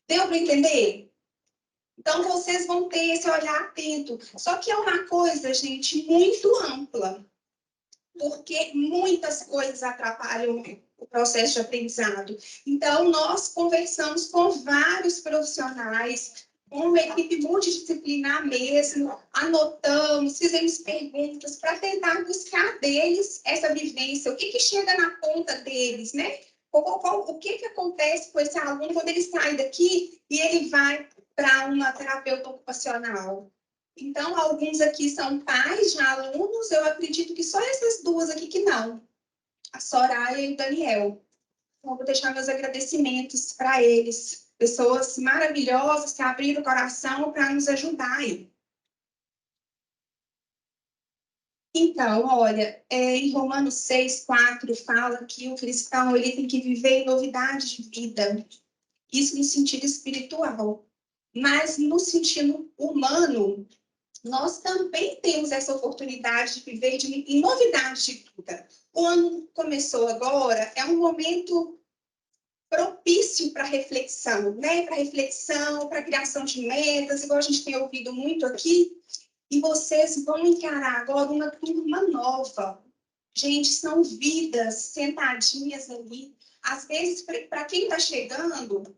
Deu para entender? Então, vocês vão ter esse olhar atento. Só que é uma coisa, gente, muito ampla, porque muitas coisas atrapalham o processo de aprendizado. Então, nós conversamos com vários profissionais, com uma equipe multidisciplinar mesmo, anotamos, fizemos perguntas para tentar buscar deles essa vivência, o que chega na ponta deles, né? O que acontece com esse aluno quando ele sai daqui e ele vai para uma terapeuta ocupacional? Então, alguns aqui são pais de alunos, eu acredito que só essas duas aqui que não, a Soraya e o Daniel. Então, vou deixar meus agradecimentos para eles, pessoas maravilhosas que abriram o coração para nos ajudar aí. Então, olha, em Romanos 6:4 fala que o cristão ele tem que viver em novidade de vida, isso no sentido espiritual. Mas no sentido humano, nós também temos essa oportunidade de viver em novidade de vida. O ano começou agora, é um momento propício para reflexão, né? Para reflexão, para criação de metas, igual a gente tem ouvido muito aqui. E vocês vão encarar agora uma turma nova. Gente, são vidas sentadinhas ali. Às vezes, para quem está chegando,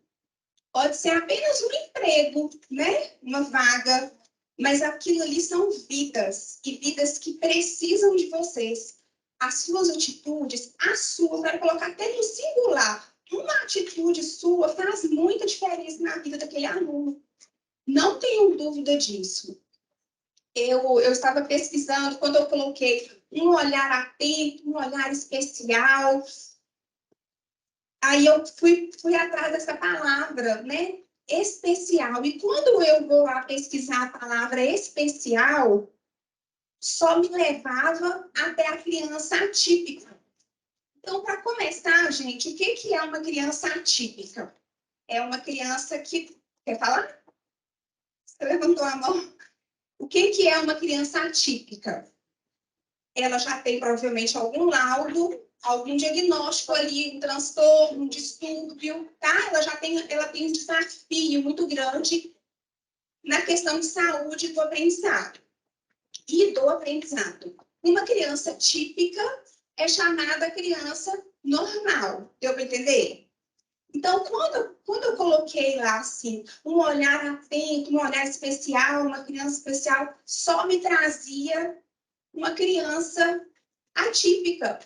pode ser apenas um emprego, né? Uma vaga. Mas aquilo ali são vidas. E vidas que precisam de vocês. As suas atitudes, a sua, para colocar até no singular, uma atitude sua faz muita diferença na vida daquele aluno. Não tenho dúvida disso. Eu estava pesquisando, quando eu coloquei um olhar atento, um olhar especial, aí eu fui atrás dessa palavra, né? Especial. E quando eu vou lá pesquisar a palavra especial, só me levava até a criança atípica. Então, para começar, gente, o que é uma criança atípica? É uma criança que... Quer falar? Você levantou a mão. O que é uma criança atípica? Ela já tem, provavelmente, algum laudo, algum diagnóstico ali, um transtorno, um distúrbio, tá? Ela tem um desafio muito grande na questão de saúde do aprendizado e do aprendizado. Uma criança típica é chamada criança normal. Deu para entender? Então, quando eu coloquei lá, assim, um olhar atento, um olhar especial, uma criança especial, só me trazia uma criança atípica.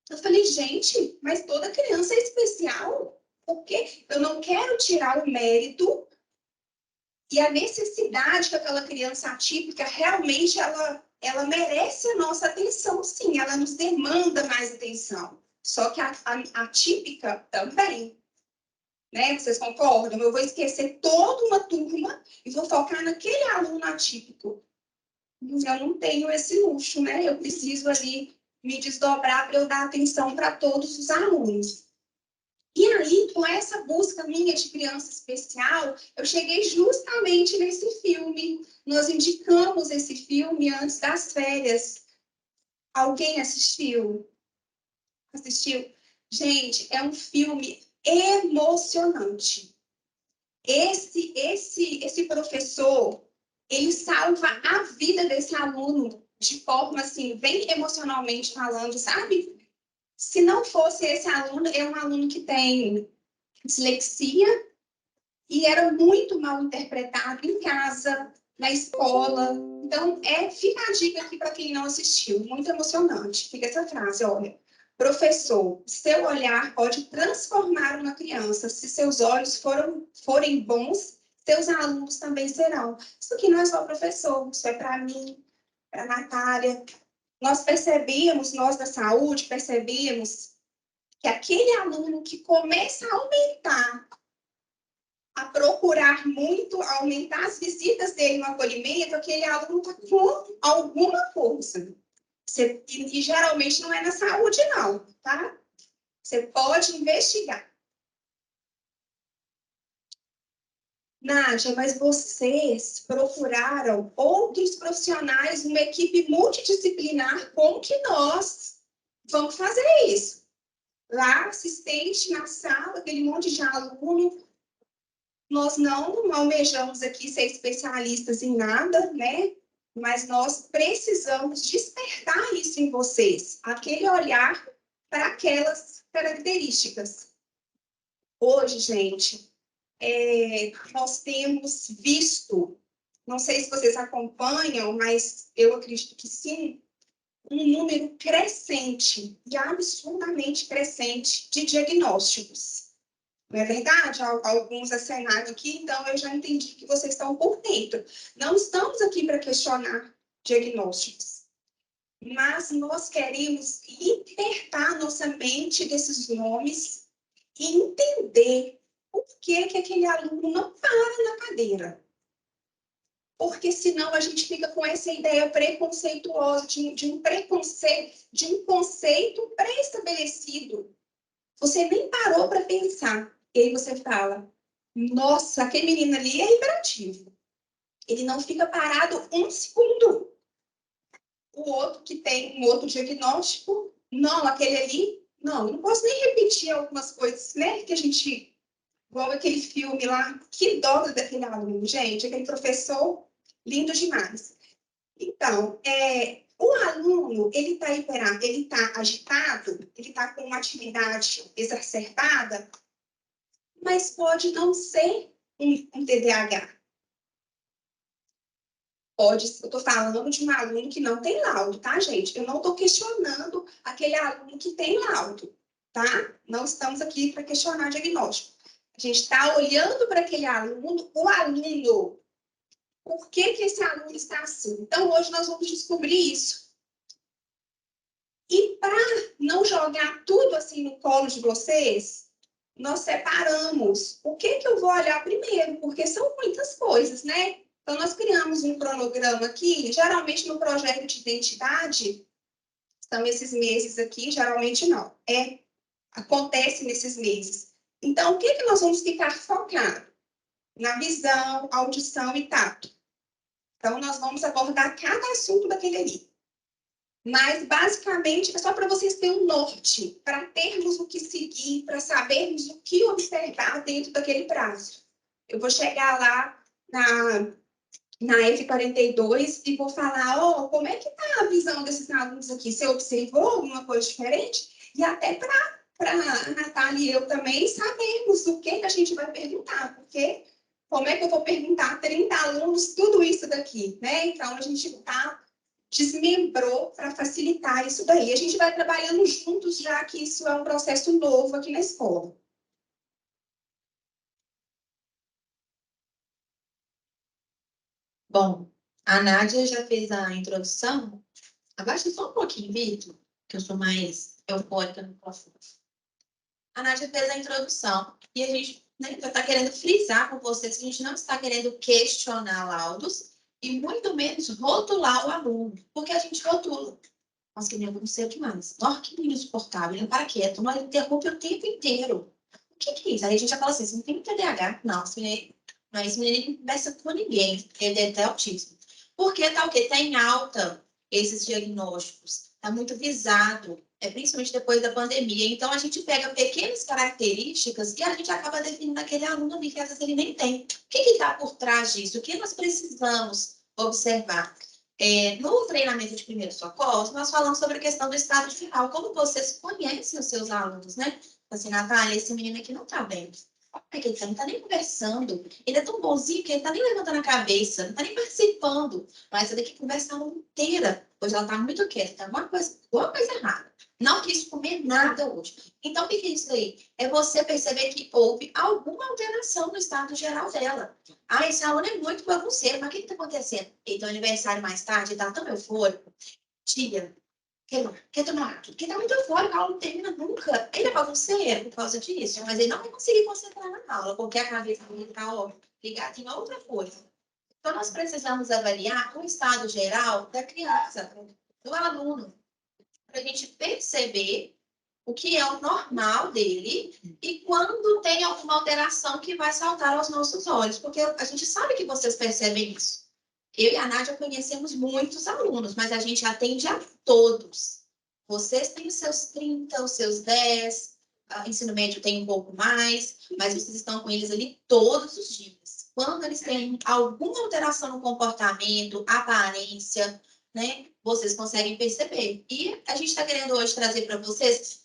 Eu falei, gente, mas toda criança é especial. Porque eu não quero tirar o mérito e a necessidade que aquela criança atípica realmente ela merece a nossa atenção, sim, ela nos demanda mais atenção. Só que a atípica também. Né? Vocês concordam? Eu vou esquecer toda uma turma e vou focar naquele aluno atípico. Eu não tenho esse luxo, né? Eu preciso ali me desdobrar para eu dar atenção para todos os alunos. E aí, com essa busca minha de criança especial, eu cheguei justamente nesse filme. Nós indicamos esse filme antes das férias. Alguém assistiu? Assistiu? Gente, é um filme emocionante. Esse professor, ele salva a vida desse aluno de forma, assim, bem emocionalmente falando, sabe? Se não fosse esse aluno, é um aluno que tem dislexia e era muito mal interpretado em casa, na escola. Então, fica a dica aqui para quem não assistiu, muito emocionante. Fica essa frase, olha. Professor, seu olhar pode transformar uma criança. Se seus olhos forem bons, seus alunos também serão. Isso aqui não é só professor, isso é para mim, para a Natália. Nós da saúde, percebemos que aquele aluno que começa a aumentar, a procurar muito, a aumentar as visitas dele no acolhimento, aquele aluno está com alguma coisa. E geralmente não é na saúde, não, tá? Você pode investigar. Nádia, mas vocês procuraram outros profissionais, uma equipe multidisciplinar, como que nós vamos fazer isso? Lá, assistente na sala, aquele monte de aluno. Nós não almejamos aqui ser especialistas em nada, né? Mas nós precisamos despertar isso em vocês, aquele olhar para aquelas características. Hoje, gente, nós temos visto, não sei se vocês acompanham, mas eu acredito que sim, um número crescente e absurdamente crescente de diagnósticos. Não é verdade? Alguns acenaram aqui, então eu já entendi que vocês estão por dentro. Não estamos aqui para questionar diagnósticos, mas nós queremos libertar nossa mente desses nomes e entender por que aquele aluno não para na cadeira. Porque senão a gente fica com essa ideia preconceituosa, de um preconceito, de um conceito pré-estabelecido. Você nem parou para pensar. E aí você fala, nossa, aquele menino ali é hiperativo. Ele não fica parado um segundo. O outro que tem um outro diagnóstico, não, aquele ali, não, eu não posso nem repetir algumas coisas, né? Que a gente, igual aquele filme lá, que dó daquele aluno, gente, aquele professor lindo demais. Então, o aluno, ele está agitado, ele está com uma atividade exacerbada, mas pode não ser um TDAH. Eu estou falando de um aluno que não tem laudo, tá, gente? Eu não estou questionando aquele aluno que tem laudo, tá? Não estamos aqui para questionar diagnóstico. A gente está olhando para aquele aluno, o aluno. Por que esse aluno está assim? Então, hoje nós vamos descobrir isso. E para não jogar tudo assim no colo de vocês, nós separamos o que eu vou olhar primeiro, porque são muitas coisas, né? Então, nós criamos um cronograma aqui, geralmente no projeto de identidade, são esses meses aqui, geralmente não, acontece nesses meses. Então, o que nós vamos ficar focado? Na visão, audição e tato. Então, nós vamos abordar cada assunto daquele ali. Mas, basicamente, é só para vocês terem um norte, para termos o que seguir, para sabermos o que observar dentro daquele prazo. Eu vou chegar lá na F42 e vou falar, como é que está a visão desses alunos aqui? Você observou alguma coisa diferente? E até para a Natália e eu também sabermos o que a gente vai perguntar, porque como é que eu vou perguntar 30 alunos tudo isso daqui, né? Então, a gente desmembrou para facilitar isso daí. A gente vai trabalhando juntos, já que isso é um processo novo aqui na escola. Bom, a Nádia já fez a introdução. Abaixa só um pouquinho, Vitor, que eu sou mais eufórica no microfone. A Nádia fez a introdução e a gente está querendo frisar com vocês que a gente não está querendo questionar laudos e muito menos rotular o aluno, porque a gente rotula. Nossa, que menino não sei o que mais. Nossa, que menino insuportável, ele não para quieto, mas ele interrompe o tempo inteiro. O que é isso? Aí a gente já fala assim, você não tem TDAH? Não, esse menino não conversa com ninguém, ele deve ter autismo. Porque tá o quê? Tá em alta esses diagnósticos, tá muito visado, principalmente depois da pandemia. Então, a gente pega pequenas características e a gente acaba definindo aquele aluno ali que às vezes ele nem tem. O que está por trás disso? O que nós precisamos observar? No treinamento de primeiros socorros, nós falamos sobre a questão do estado final, como vocês conhecem os seus alunos, né? Assim, Natália, esse menino aqui não tá bem. Porque ele não tá nem conversando. Ele é tão bonzinho que ele tá nem levantando a cabeça, não tá nem participando. Mas você tem que conversar a aula inteira. Hoje ela tá muito quieta, tá alguma coisa errada. Não quis comer nada hoje. Então, o que é isso aí? É você perceber que houve alguma alteração no estado geral dela. Ah, esse aluno é muito bagunceiro, mas o que está acontecendo? Ele tem um aniversário mais tarde, tá tão eufórico. Tia, quer tomar tudo? Porque tá muito eufórico, a aula não termina nunca. Ele é bagunceiro por causa disso, mas ele não vai conseguir concentrar na aula, porque a cabeça dele está ligada em outra coisa. Então, nós precisamos avaliar o estado geral da criança, do aluno, para a gente perceber o que é o normal dele e quando tem alguma alteração que vai saltar aos nossos olhos, porque a gente sabe que vocês percebem isso. Eu e a Nádia conhecemos muitos alunos, mas a gente atende a todos. Vocês têm os seus 30, os seus 10, ensino médio tem um pouco mais, mas vocês estão com eles ali todos os dias. Quando eles têm alguma alteração no comportamento, aparência, né, vocês conseguem perceber. E a gente está querendo hoje trazer para vocês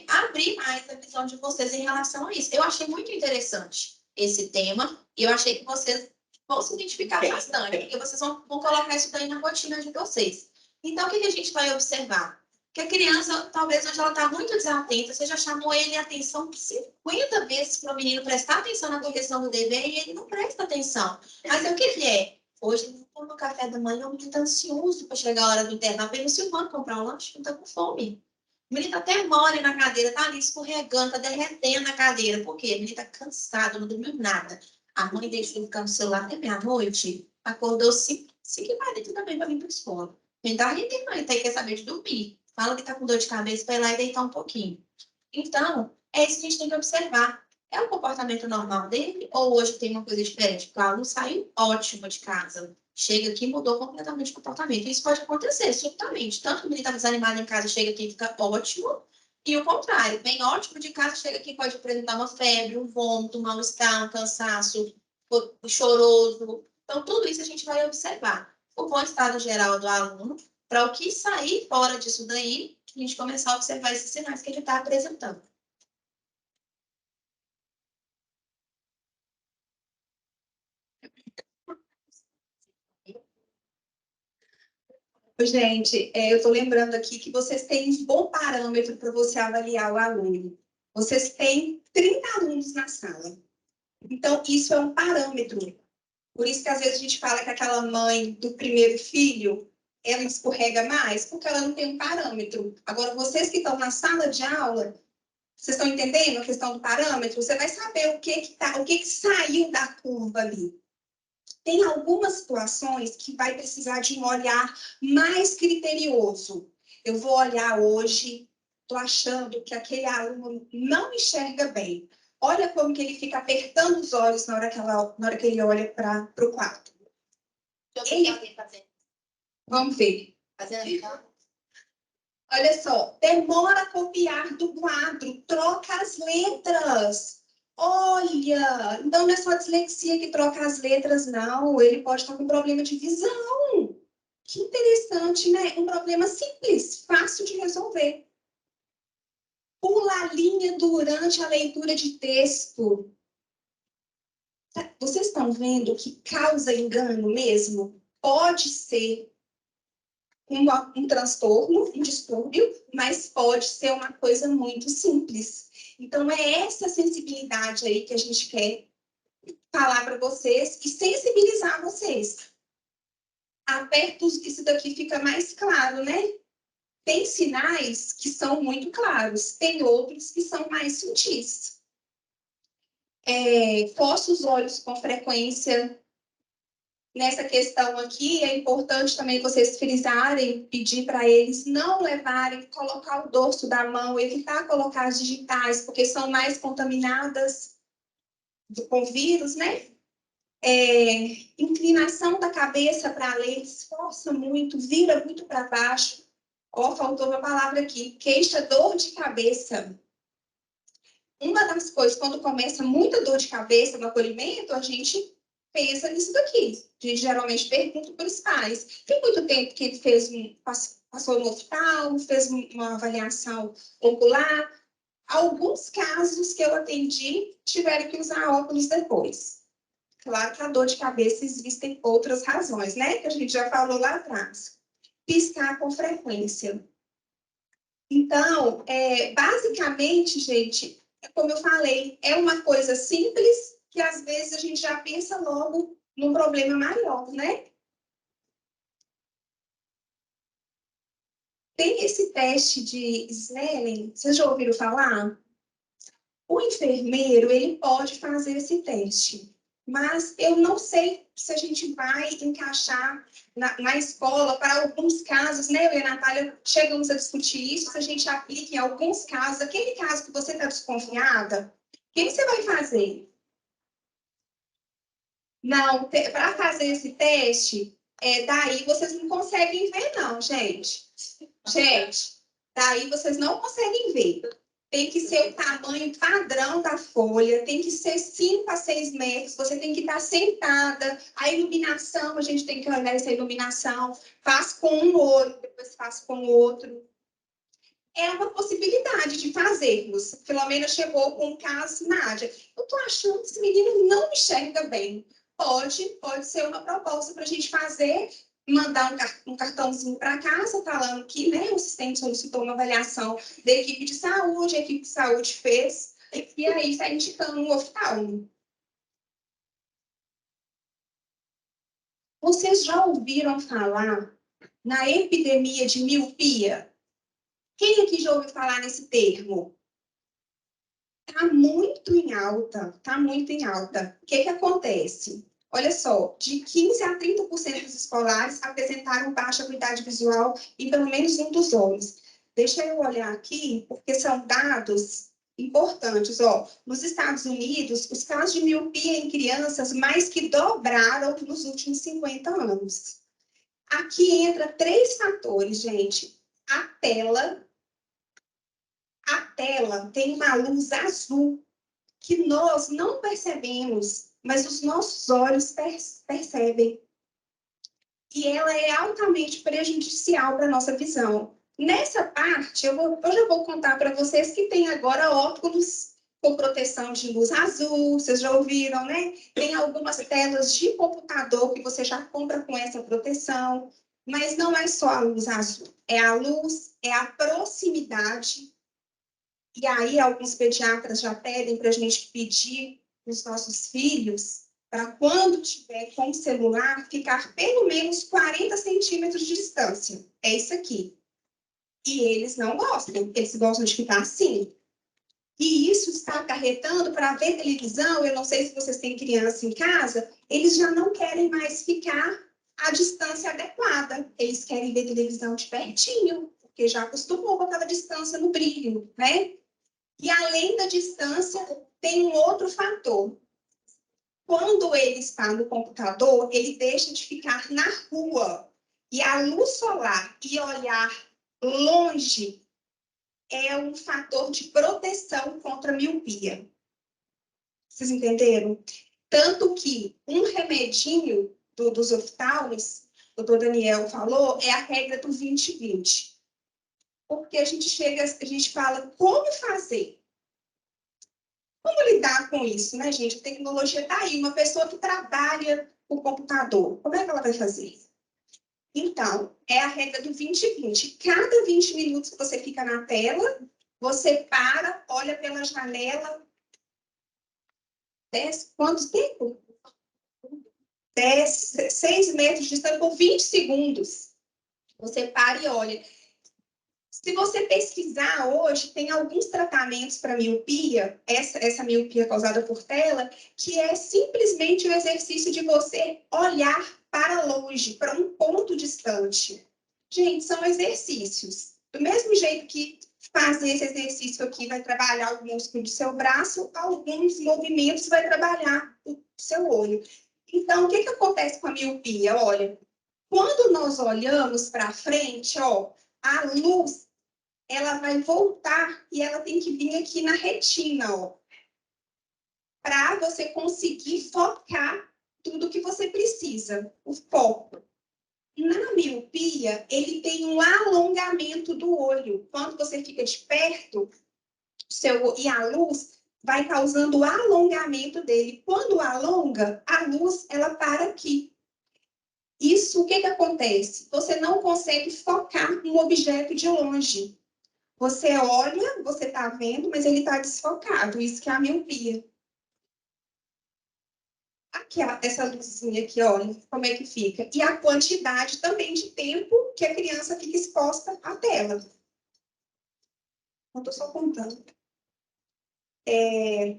abrir mais a visão de vocês em relação a isso. Eu achei muito interessante esse tema e eu achei que vocês vão se identificar bastante, porque vocês vão colocar isso daí na rotina de vocês. Então, o que a gente vai observar? Que a criança, talvez hoje ela está muito desatenta, você já chamou ele a atenção 50 vezes para o menino prestar atenção na correção do dever e ele não presta atenção. Mas o que é? Hoje ele não toma café da manhã, o menino está ansioso para chegar a hora do intervalo, para ir no Silvano comprar um lanche, não está com fome. O menino está até mole na cadeira, está ali escorregando, está derretendo na cadeira. Por quê? O menino está cansado, não dormiu nada. A mãe deixou ele ficar no celular até meia-noite, acordou 5h40 também para vir para a escola. Ele está rendendo, ele quer saber de dormir. Fala que está com dor de cabeça, vai lá e deitar um pouquinho. Então, é isso que a gente tem que observar. É o comportamento normal dele ou hoje tem uma coisa diferente? O aluno saiu ótimo de casa. Chega aqui e mudou completamente o comportamento. Isso pode acontecer, subitamente. Tanto que o menino está desanimado em casa, chega aqui e fica ótimo. E o contrário, vem ótimo de casa, chega aqui e pode apresentar uma febre, um vômito, um mal-estar, um cansaço, choroso. Então, tudo isso a gente vai observar. O bom estado geral do aluno, para o que sair fora disso daí, a gente começar a observar esses sinais que ele está apresentando. Gente, eu estou lembrando aqui que vocês têm um bom parâmetro para você avaliar o aluno. Vocês têm 30 alunos na sala. Então, isso é um parâmetro. Por isso que às vezes a gente fala que aquela mãe do primeiro filho, ela escorrega mais, porque ela não tem um parâmetro. Agora, vocês que estão na sala de aula, vocês estão entendendo a questão do parâmetro? Você vai saber o que saiu da curva ali. Tem algumas situações que vai precisar de um olhar mais criterioso. Eu vou olhar hoje, estou achando que aquele aluno não enxerga bem. Olha como que ele fica apertando os olhos na hora que ele olha para o quadro. Vamos ver. Olha só, demora a copiar do quadro, troca as letras. Olha, então não é só dislexia que troca as letras, não. Ele pode estar com problema de visão. Que interessante, né? Um problema simples, fácil de resolver. Pula a linha durante a leitura de texto. Vocês estão vendo que causa engano mesmo? Pode ser um transtorno, um distúrbio, mas pode ser uma coisa muito simples. Então, é essa sensibilidade aí que a gente quer falar para vocês e sensibilizar vocês. Apertos, isso daqui fica mais claro, né? Tem sinais que são muito claros, tem outros que são mais sutis. Coça os olhos com frequência. Nessa questão aqui, é importante também vocês frisarem, pedir para eles não levarem, colocar o dorso da mão, evitar colocar as digitais, porque são mais contaminadas com vírus, né? Inclinação da cabeça para ler, esforça muito, vira muito para baixo. Faltou uma palavra aqui, queixa, dor de cabeça. Uma das coisas, quando começa muita dor de cabeça no acolhimento, a gente pensa nisso daqui. A gente geralmente pergunta para os pais. Tem muito tempo que ele passou no hospital, fez uma avaliação ocular. Alguns casos que eu atendi tiveram que usar óculos depois. Claro que a dor de cabeça existem outras razões, né? Que a gente já falou lá atrás. Piscar com frequência. Então, basicamente, gente, como eu falei, é uma coisa simples que às vezes a gente já pensa logo num problema maior, né? Tem esse teste de Snellen, vocês já ouviram falar? O enfermeiro, ele pode fazer esse teste, mas eu não sei se a gente vai encaixar na escola para alguns casos, né? Eu e a Natália chegamos a discutir isso, se a gente aplica em alguns casos, aquele caso que você está desconfiada, o que você vai fazer? Não, para fazer esse teste, daí vocês não conseguem ver, não, gente. Gente, daí vocês não conseguem ver. tem que ser o tamanho padrão da folha, tem que ser 5 a 6 metros, você tem que estar sentada. A iluminação, a gente tem que olhar essa iluminação, faz com um olho, depois faz com o outro. É uma possibilidade de fazermos. Filomena chegou com um caso, Nádia, eu estou achando que esse menino não enxerga bem. Pode ser uma proposta para a gente fazer, mandar um cartãozinho para casa, falando que, né, o assistente solicitou uma avaliação da equipe de saúde, a equipe de saúde fez, e aí está indicando um oftalmo. Vocês já ouviram falar na epidemia de miopia? Quem aqui já ouviu falar nesse termo? Está muito em alta, está muito em alta. O que acontece? Olha só, de 15% a 30% dos escolares apresentaram baixa acuidade visual em pelo menos um dos olhos. Deixa eu olhar aqui, porque são dados importantes. Ó, nos Estados Unidos, os casos de miopia em crianças mais que dobraram nos últimos 50 anos. Aqui entra 3 fatores, gente. A tela tem uma luz azul que nós não percebemos, mas os nossos olhos percebem. E ela é altamente prejudicial para a nossa visão. Nessa parte, eu já vou contar para vocês que tem agora óculos com proteção de luz azul, vocês já ouviram, né? Tem algumas telas de computador que você já compra com essa proteção, mas não é só a luz azul, é a luz, é a proximidade. E aí, alguns pediatras já pedem para a gente pedir os nossos filhos para, quando tiver com o celular, ficar pelo menos 40 centímetros de distância. É isso aqui. E eles não gostam, eles gostam de ficar assim. E isso está acarretando para ver televisão. Eu não sei se vocês têm criança em casa, eles já não querem mais ficar à distância adequada. Eles querem ver televisão de pertinho, porque já acostumou com aquela distância no brilho, né? E além da distância, tem um outro fator. Quando ele está no computador, ele deixa de ficar na rua. E a luz solar e olhar longe é um fator de proteção contra a miopia. Vocês entenderam? Tanto que um remedinho dos oftalmos, o doutor Daniel falou, é a regra do 20-20. Porque a gente fala como fazer. Como lidar com isso, né, gente? A tecnologia está aí. Uma pessoa que trabalha com computador, como é que ela vai fazer? Então, é a regra do 20-20. Cada 20 minutos que você fica na tela, você para, olha pela janela. Quanto tempo? 6 metros de distância por 20 segundos. Você para e olha. Se você pesquisar hoje, tem alguns tratamentos para miopia, essa miopia causada por tela, que é simplesmente o exercício de você olhar para longe, para um ponto distante. Gente, são exercícios. Do mesmo jeito que fazer esse exercício aqui vai trabalhar o músculo do seu braço, alguns movimentos vai trabalhar o seu olho. Então, o que acontece com a miopia? Olha, quando nós olhamos para frente, ó, a luz ela vai voltar e ela tem que vir aqui na retina, ó, para você conseguir focar tudo que você precisa, o foco. Na miopia, ele tem um alongamento do olho. Quando você fica de perto, e a luz vai causando o alongamento dele. Quando alonga, a luz ela para aqui. Isso, o que acontece? Você não consegue focar um objeto de longe. Você olha, você está vendo, mas ele está desfocado. Isso que é a miopia. Aqui, essa luzinha aqui, olha, como é que fica. E a quantidade também de tempo que a criança fica exposta à tela. Não estou só contando. É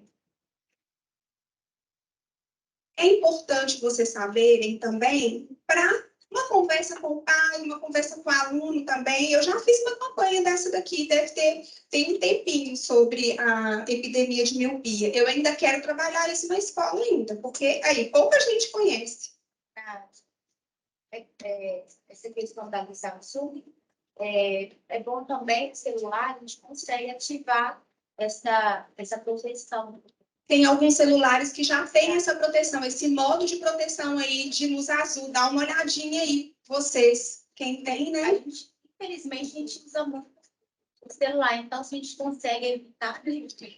importante vocês saberem também, para uma conversa com o pai, uma conversa com o aluno também. Eu já fiz uma campanha dessa daqui, tem um tempinho sobre a epidemia de miopia. Eu ainda quero trabalhar isso na escola ainda, porque aí pouca gente conhece. Essa questão da visão Samsung, é bom também, o celular, a gente consegue ativar essa proteção. Tem alguns celulares que já têm essa proteção, esse modo de proteção aí de luz azul. Dá uma olhadinha aí, vocês. Quem tem, né? Infelizmente, a gente usa muito o celular, então se a gente consegue evitar.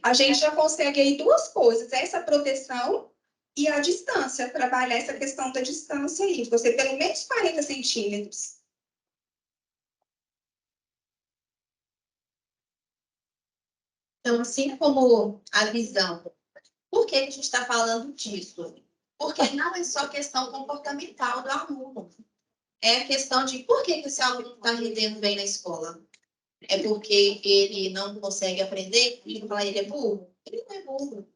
A gente já consegue aí duas coisas, essa proteção e a distância, trabalhar essa questão da distância aí, você pelo menos 40 centímetros. Então, assim como a visão, por que a gente está falando disso? Porque não é só questão comportamental do aluno. É a questão de por que esse aluno está rendendo bem na escola. É porque ele não consegue aprender? E falar ele é burro? Ele não é burro.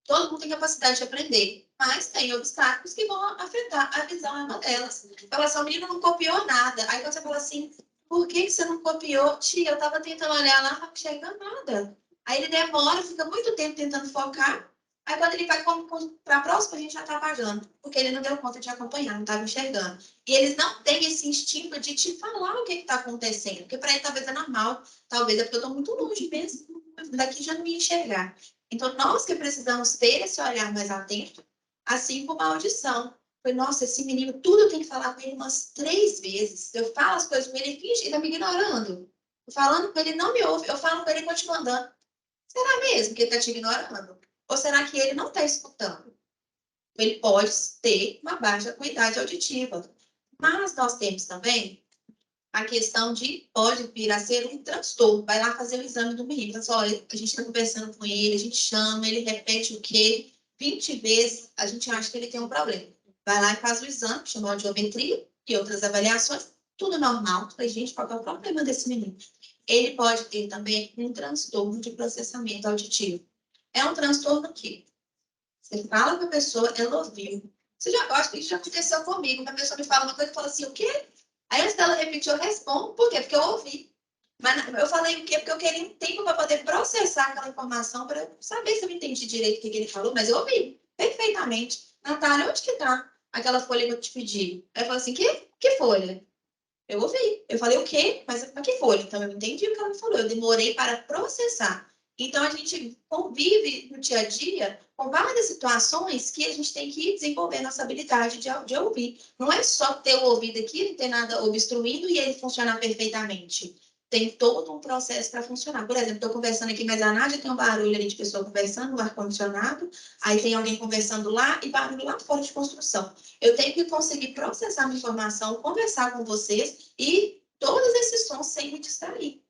Todo mundo tem capacidade de aprender, mas tem obstáculos que vão afetar. A visão é uma delas. Fala assim, o menino não copiou nada. Aí quando você fala assim, por que você não copiou? Tia, eu estava tentando olhar lá, não enxerga nada. Aí ele demora, fica muito tempo tentando focar. Aí quando ele vai para a próxima, a gente já está apagando, porque ele não deu conta de acompanhar, não estava enxergando. E eles não têm esse instinto de te falar o que está acontecendo, porque para ele talvez é normal, talvez é porque eu estou muito longe mesmo, daqui já não ia enxergar. Então, nós que precisamos ter esse olhar mais atento, assim como a audição. Foi, nossa, esse menino, tudo eu tenho que falar com ele umas 3 vezes. Eu falo as coisas com ele, ele finge que está me ignorando. Eu falando com ele, não me ouve. Eu falo com ele e continua andando. Será mesmo que ele está te ignorando? Ou será que ele não está escutando? Ele pode ter uma baixa acuidade auditiva. Mas nós temos também a questão de pode vir a ser um transtorno. Vai lá fazer o exame do menino. Pessoal, a gente está conversando com ele, a gente chama, ele repete o quê? 20 vezes, a gente acha que ele tem um problema. Vai lá e faz o exame, chama de audiometria e outras avaliações, tudo normal. Falei, gente, qual é o problema desse menino? Ele pode ter também um transtorno de processamento auditivo. É um transtorno que você fala com a pessoa, ela ouviu. Você já gosta, isso já aconteceu comigo. A pessoa me fala uma coisa e fala assim, o quê? Aí antes dela repetir, eu respondo. Por quê? Porque eu ouvi. Mas eu falei o quê? Porque eu queria um tempo para poder processar aquela informação, para saber se eu entendi direito o que ele falou, mas eu ouvi perfeitamente. Natália, onde que está aquela folha que eu te pedi? Aí eu falei assim, que folha? Eu ouvi. Eu falei o quê? Mas que folha? Então eu entendi o que ela falou. Eu demorei para processar. Então a gente convive no dia a dia com várias situações que a gente tem que desenvolver nossa habilidade de ouvir. Não é só ter o ouvido aqui, não ter nada obstruindo e ele funcionar perfeitamente. Tem todo um processo para funcionar. Por exemplo, estou conversando aqui, mas a Nádia tem um barulho ali de pessoa conversando no ar-condicionado, aí tem alguém conversando lá e barulho lá fora de construção. Eu tenho que conseguir processar a informação, conversar com vocês e todos esses sons sem me distrair.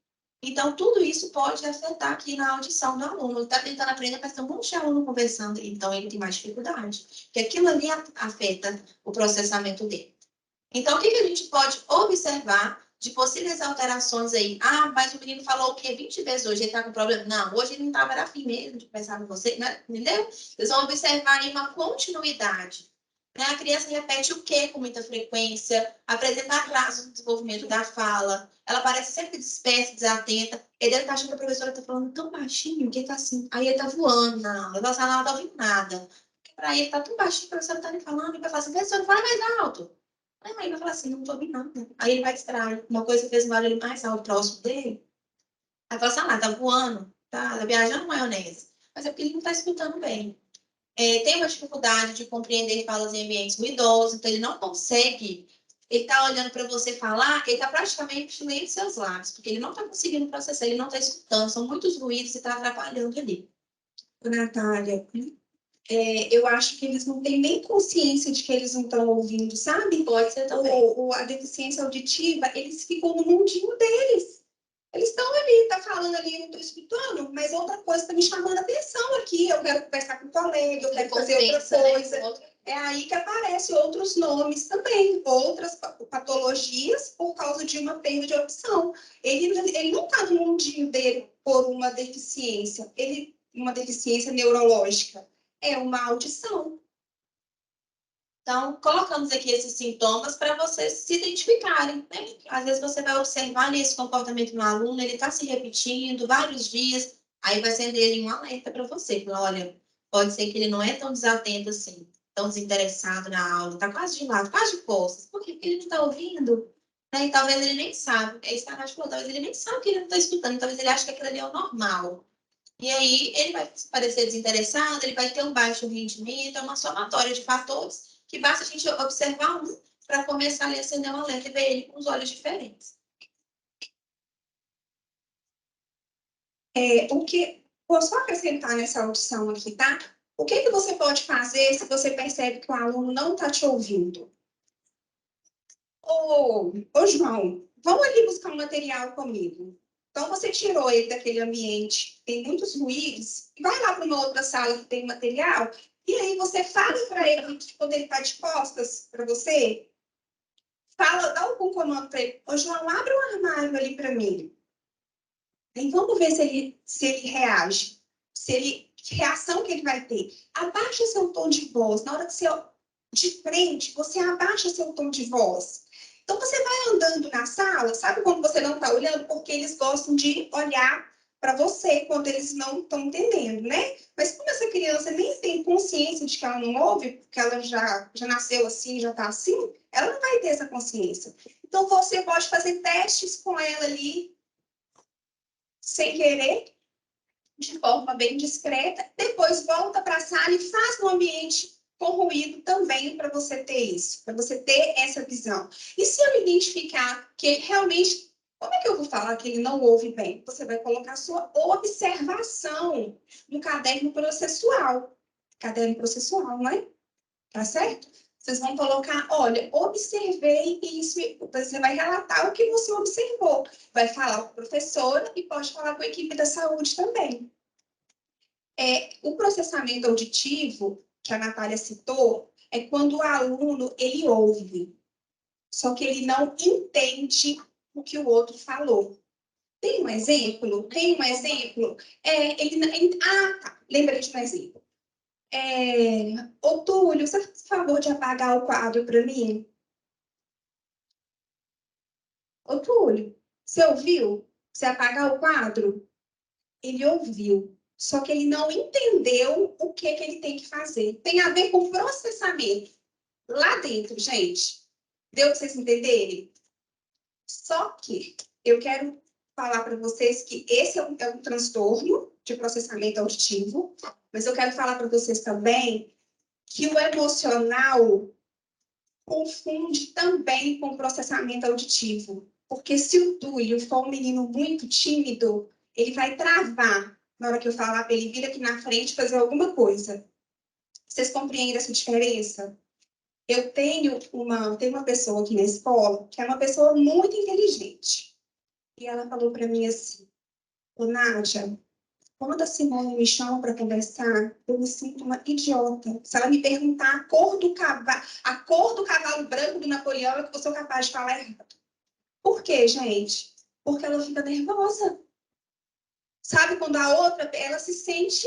Então, tudo isso pode afetar aqui na audição do aluno. Ele está tentando aprender, mas tem um monte de aluno conversando, então ele tem mais dificuldade. Porque aquilo ali afeta o processamento dele. Então, o que a gente pode observar de possíveis alterações aí? Ah, mas o menino falou o quê? 20 vezes hoje, ele está com problema? Não, hoje ele não estava afim mesmo de conversar com você, né? Entendeu? Vocês vão observar aí uma continuidade. Né? A criança repete o quê com muita frequência, apresenta atraso no desenvolvimento da fala, ela parece sempre dispersa, desatenta, ele deve estar achando que a professora está falando tão baixinho que ele está assim, aí ele está voando na aula, ela não está ouvindo nada. Para ele está tão baixinho, a professora está lhe falando, e vai falar assim, professora, fala mais alto. Aí ele vai falar assim, não estou ouvindo nada. Aí ele vai distrair. Uma coisa que fez um barulho mais alto próximo dele, aí fala assim, ah, tá voando, tá viajando maionese. Mas é porque ele não está escutando bem. Tem uma dificuldade de compreender falas em ambientes ruidosos, então ele não consegue, ele está olhando para você falar, ele está praticamente lendo seus lábios, porque ele não está conseguindo processar, ele não está escutando, são muitos ruídos e está atrapalhando ali. Natália, eu acho que eles não têm nem consciência de que eles não estão ouvindo, sabe? Pode ser também. A deficiência auditiva, eles ficam no mundinho deles. Eles estão ali, tá falando ali, eu não estou escutando, mas outra coisa está me chamando a atenção aqui. Eu quero conversar com o colega, eu quero fazer outra coisa. Né? É aí que aparecem outros nomes também, outras patologias por causa de uma perda de audição. Ele não está no mundinho dele por uma deficiência, uma deficiência neurológica. É uma audição. Então, colocamos aqui esses sintomas para vocês se identificarem, né? Às vezes você vai observar ali esse comportamento no aluno, ele está se repetindo vários dias, aí vai acender ele um alerta para você. Olha, pode ser que ele não é tão desatento assim, tão desinteressado na aula, está quase de lado, quase de costas. Por quê? Porque ele não está ouvindo, né? E talvez ele nem sabe. É isso que a Nath falou, talvez ele nem sabe que ele não está escutando, talvez ele ache que aquilo ali é o normal. E aí ele vai parecer desinteressado, ele vai ter um baixo rendimento, é uma somatória de fatores que basta a gente observar um para começar a acender um alerta e ver ele com os olhos diferentes. Vou só acrescentar nessa audição aqui, tá? O que você pode fazer se você percebe que o aluno não está te ouvindo? Ô, João, vamos ali buscar um material comigo. Então, você tirou ele daquele ambiente, tem muitos ruídos, e vai lá para uma outra sala que tem material, e aí você fala para ele, quando ele está de costas para você, dá algum comando para ele. Ô, João, abre um armário ali para mim. Aí vamos ver se ele reage, que reação que ele vai ter. Abaixa seu tom de voz. Na hora que você de frente, você abaixa seu tom de voz. Então você vai andando na sala, sabe quando você não está olhando? Porque eles gostam de olhar para você quando eles não estão entendendo, né? Mas como essa criança nem tem consciência de que ela não ouve, porque ela já nasceu assim, já está assim, ela não vai ter essa consciência. Então você pode fazer testes com ela ali, sem querer, de forma bem discreta, depois volta para a sala e faz no ambiente com ruído também para você ter isso, para você ter essa visão. E se eu identificar que realmente, como é que eu vou falar que ele não ouve bem? Você vai colocar a sua observação no caderno processual. Caderno processual, não é? Tá certo? Vocês vão colocar, olha, observei isso, você vai relatar o que você observou. Vai falar com a professora e pode falar com a equipe da saúde também. O processamento auditivo, que a Natália citou, é quando o aluno, ele ouve, só que ele não entende o que o outro falou. Tem um exemplo? Tem um exemplo? Tá, lembrei de um exemplo. Ô, Túlio, você faz o favor de apagar o quadro para mim? Ô, Túlio, você ouviu? Você apagar o quadro? Ele ouviu, só que ele não entendeu o que ele tem que fazer. Tem a ver com processamento. Lá dentro, gente. Deu para vocês entenderem? Só que eu quero falar para vocês que esse é um transtorno de processamento auditivo, mas eu quero falar para vocês também que o emocional confunde também com o processamento auditivo. Porque se o Túlio for um menino muito tímido, ele vai travar na hora que eu falar para ele vir aqui na frente fazer alguma coisa. Vocês compreendem essa diferença? Eu tenho uma pessoa aqui na escola que é uma pessoa muito inteligente. E ela falou para mim assim, ô Nádia, quando a Simone me chama para conversar, eu me sinto uma idiota. Se ela me perguntar a cor do cavalo branco do Napoleão, eu sou capaz de falar errado. Por quê, gente? Porque ela fica nervosa. Sabe quando a outra, ela se sente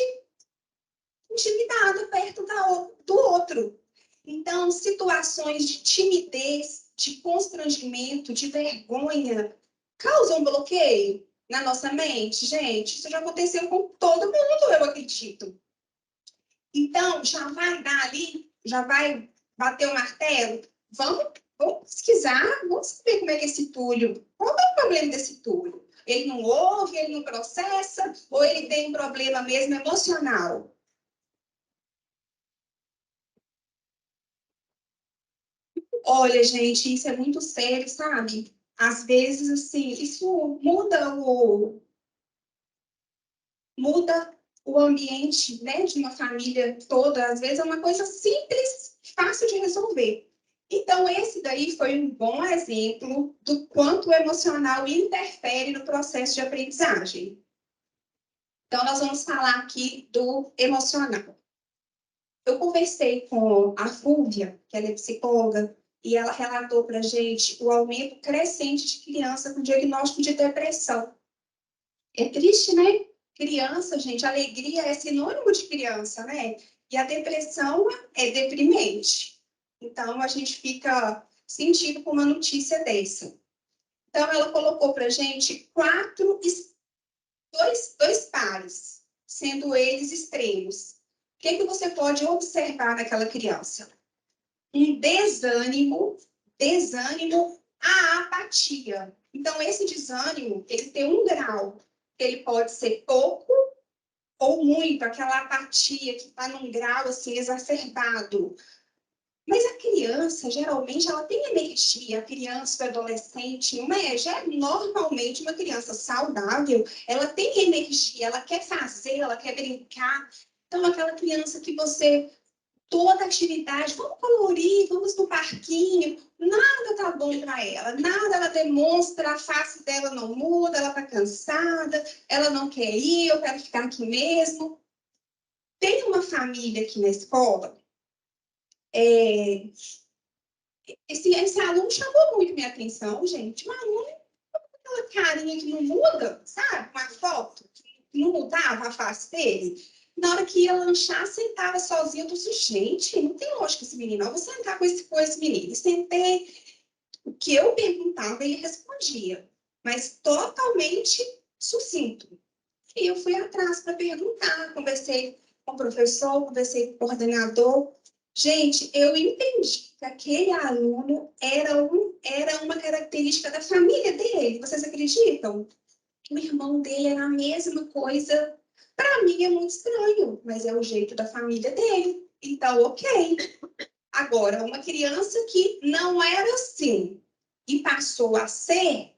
intimidada perto do outro. Então, situações de timidez, de constrangimento, de vergonha, causam bloqueio na nossa mente, gente. Isso já aconteceu com todo mundo, eu acredito. Então, já vai dar ali, já vai bater o martelo. Vamos pesquisar, vamos saber como é que é esse Túlio. Qual é o problema desse Túlio? Ele não ouve, ele não processa, ou ele tem um problema mesmo emocional? Olha, gente, isso é muito sério, sabe? Às vezes, assim, isso muda o ambiente, né, de uma família toda. Às vezes é uma coisa simples, fácil de resolver. Então, esse daí foi um bom exemplo do quanto o emocional interfere no processo de aprendizagem. Então, nós vamos falar aqui do emocional. Eu conversei com a Fúvia, que ela é psicóloga, e ela relatou para a gente o aumento crescente de criança com diagnóstico de depressão. É triste, né? Criança, gente, alegria é sinônimo de criança, né? E a depressão é deprimente. Então, a gente fica sentido com uma notícia dessa. Então, ela colocou para a gente dois pares, sendo eles extremos. O que você pode observar naquela criança? Um desânimo à apatia. Então, esse desânimo, ele tem um grau. Ele pode ser pouco ou muito aquela apatia que está num grau assim exacerbado. Mas a criança, geralmente, ela tem energia. A criança, o adolescente, já é normalmente uma criança saudável, ela tem energia, ela quer fazer, ela quer brincar. Então, aquela criança que você, toda atividade, vamos colorir, vamos no parquinho, nada tá bom para ela, nada ela demonstra, a face dela não muda, ela tá cansada, ela não quer ir, eu quero ficar aqui mesmo. Tem uma família aqui na escola, esse aluno chamou muito minha atenção, gente. Um aluno com aquela carinha que não muda, sabe? Uma foto que não mudava a face dele. Na hora que ia lanchar, sentava sozinho. Eu disse, gente, não tem lógica esse menino. Eu vou sentar com esse menino. E sentei. O que eu perguntava, ele respondia. Mas totalmente sucinto. E eu fui atrás para perguntar. Conversei com o professor, conversei com o coordenador. Gente, eu entendi que aquele aluno era uma característica da família dele. Vocês acreditam? O irmão dele era a mesma coisa. Para mim é muito estranho, mas é o jeito da família dele. Então, ok. Agora, uma criança que não era assim e passou a ser,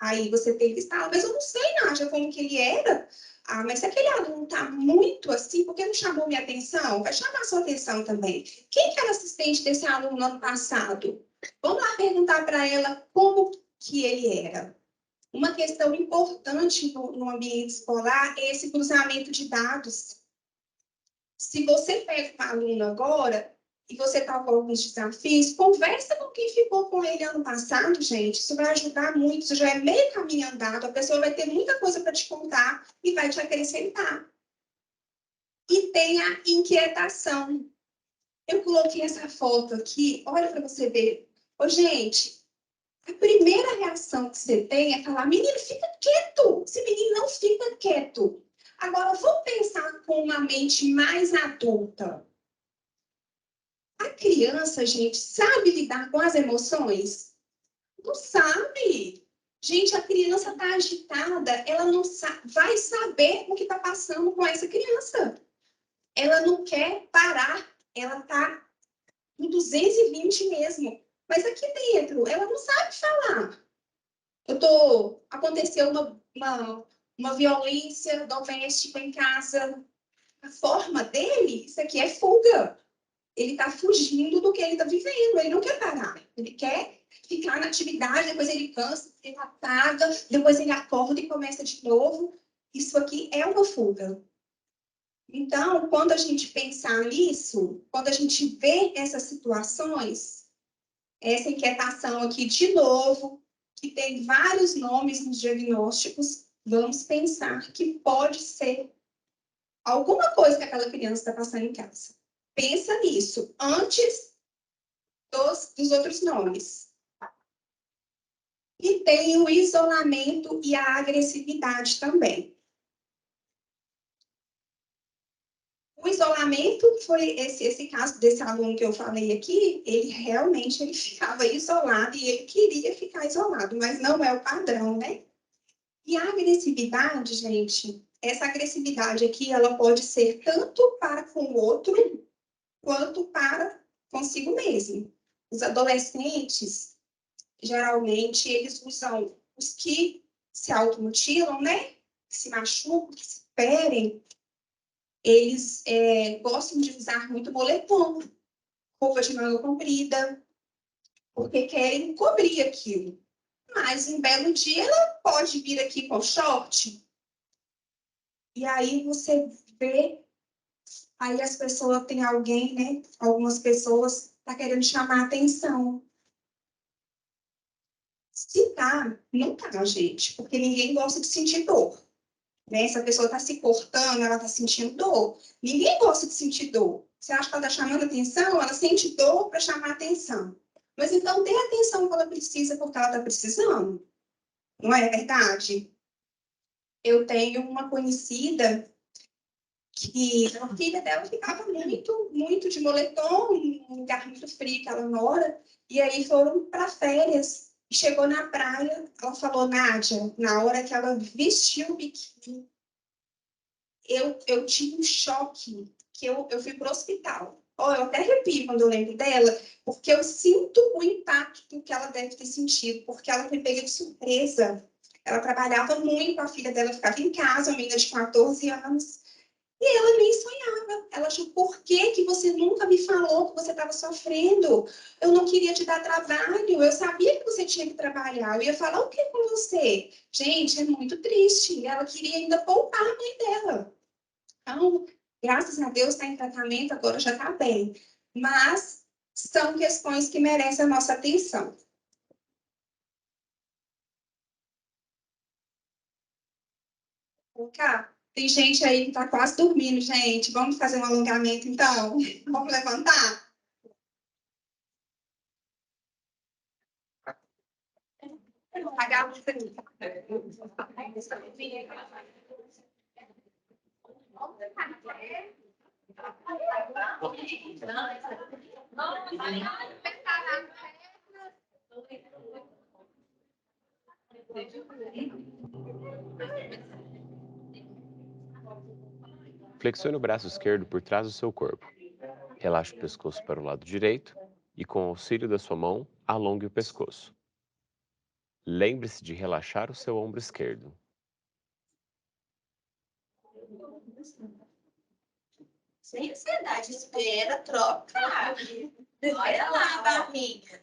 aí você tem que estar, mas eu não sei, Nádia, como que ele era. Ah, mas se aquele aluno está muito assim, por que não chamou minha atenção? Vai chamar sua atenção também. Quem que era assistente desse aluno no ano passado? Vamos lá perguntar para ela como que ele era. Uma questão importante no ambiente escolar é esse cruzamento de dados. Se você pega um aluno agora e você está com alguns desafios, conversa com quem ficou com ele ano passado, gente. Isso vai ajudar muito. Isso já é meio caminho andado. A pessoa vai ter muita coisa para te contar e vai te acrescentar. E tem a inquietação. Eu coloquei essa foto aqui. Olha para você ver. Ô, gente, a primeira reação que você tem é falar, menino, fica quieto. Esse menino não fica quieto. Agora, vamos pensar com uma mente mais adulta. A criança, gente, sabe lidar com as emoções? Não sabe. Gente, a criança está agitada, ela não vai saber o que está passando com essa criança. Ela não quer parar, ela está em 220 mesmo. Mas aqui dentro, ela não sabe falar. Aconteceu uma violência doméstica em casa. A forma dele, isso aqui é fuga. Ele está fugindo do que ele está vivendo, ele não quer parar, ele quer ficar na atividade, depois ele cansa, ele apaga, depois ele acorda e começa de novo. Isso aqui é uma fuga. Então, quando a gente pensar nisso, quando a gente vê essas situações, essa inquietação aqui de novo, que tem vários nomes nos diagnósticos, vamos pensar que pode ser alguma coisa que aquela criança está passando em casa. Pensa nisso antes dos outros nomes. E tem o isolamento e a agressividade também. O isolamento foi esse caso desse aluno que eu falei aqui, ele realmente ficava isolado e ele queria ficar isolado, mas não é o padrão, né? E a agressividade, gente, essa agressividade aqui, ela pode ser tanto para com o outro, quanto para consigo mesmo. Os adolescentes, geralmente, eles usam os que se automutilam, né? Que se machucam, que se ferem. Eles gostam de usar muito moletom, roupa de manga comprida, porque querem cobrir aquilo. Mas, um belo dia, ela pode vir aqui com short. E aí você vê, aí as pessoas, tem alguém, né? Algumas pessoas tá querendo chamar a atenção. Se tá, não tá, gente, porque ninguém gosta de sentir dor. Né? Se a pessoa está se cortando, ela está sentindo dor. Ninguém gosta de sentir dor. Você acha que ela está chamando atenção? Ela sente dor para chamar atenção. Mas então dê a atenção que ela precisa porque ela está precisando. Não é verdade? Eu tenho uma conhecida que a filha dela ficava muito, muito de moletom, em um lugar muito frio que ela mora, e aí foram para férias. E chegou na praia, ela falou, Nádia, na hora que ela vestiu o biquíni, eu tive um choque, que eu fui para o hospital. Oh, eu até arrepio quando eu lembro dela, porque eu sinto o impacto que ela deve ter sentido, porque ela foi pega de surpresa. Ela trabalhava muito, a filha dela ficava em casa, uma menina de 14 anos, e ela nem sonhava. Ela achou, por que você nunca me falou que você estava sofrendo? Eu não queria te dar trabalho, eu sabia que você tinha que trabalhar. Eu ia falar o que com você? Gente, é muito triste. Ela queria ainda poupar a mãe dela. Então, graças a Deus está em tratamento, agora já está bem. Mas são questões que merecem a nossa atenção. Cá, tem gente aí que está quase dormindo, gente. Vamos fazer um alongamento, então? Vamos levantar? Apagar a luz aqui. Flexione o braço esquerdo por trás do seu corpo. Relaxe o pescoço para o lado direito e, com o auxílio da sua mão, alongue o pescoço. Lembre-se de relaxar o seu ombro esquerdo. Sem ansiedade, espera, troca. Olha lá a barriga.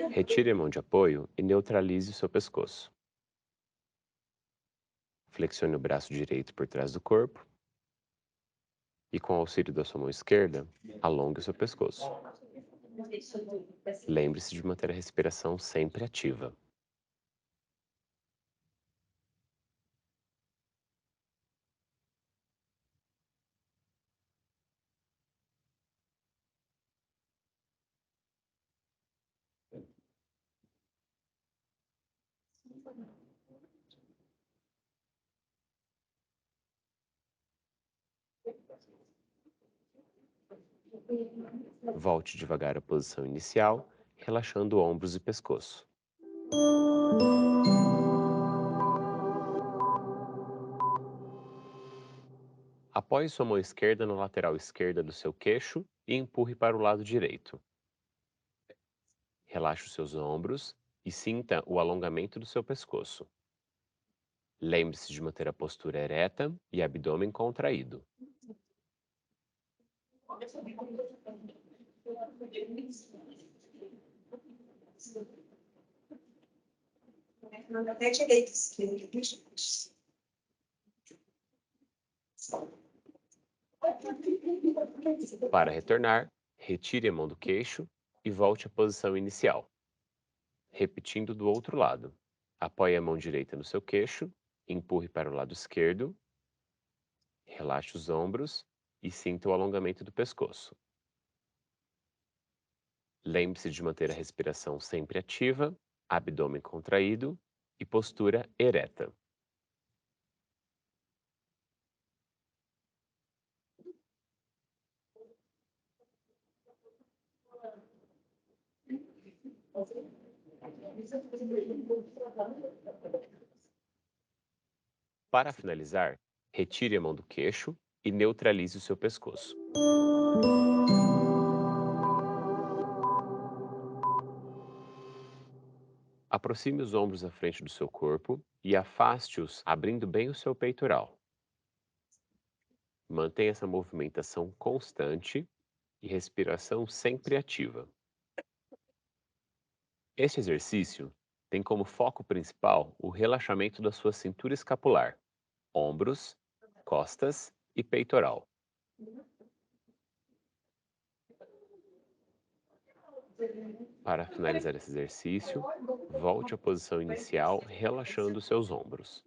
Retire a mão de apoio e neutralize o seu pescoço. Flexione o braço direito por trás do corpo e, com o auxílio da sua mão esquerda, alongue o seu pescoço. Lembre-se de manter a respiração sempre ativa. Volte devagar à posição inicial, relaxando ombros e pescoço. Apoie sua mão esquerda na lateral esquerda do seu queixo e empurre para o lado direito. Relaxe os seus ombros e sinta o alongamento do seu pescoço. Lembre-se de manter a postura ereta e abdômen contraído. Até direita, esquerda, gente. Para retornar, retire a mão do queixo e volte à posição inicial. Repetindo do outro lado. Apoie a mão direita no seu queixo, empurre para o lado esquerdo, relaxe os ombros e sinta o alongamento do pescoço. Lembre-se de manter a respiração sempre ativa, abdômen contraído e postura ereta. Para finalizar, retire a mão do queixo e neutralize o seu pescoço. Aproxime os ombros à frente do seu corpo e afaste-os, abrindo bem o seu peitoral. Mantenha essa movimentação constante e respiração sempre ativa. Este exercício tem como foco principal o relaxamento da sua cintura escapular, ombros, costas e peitoral. Para finalizar esse exercício, volte à posição inicial, relaxando seus ombros.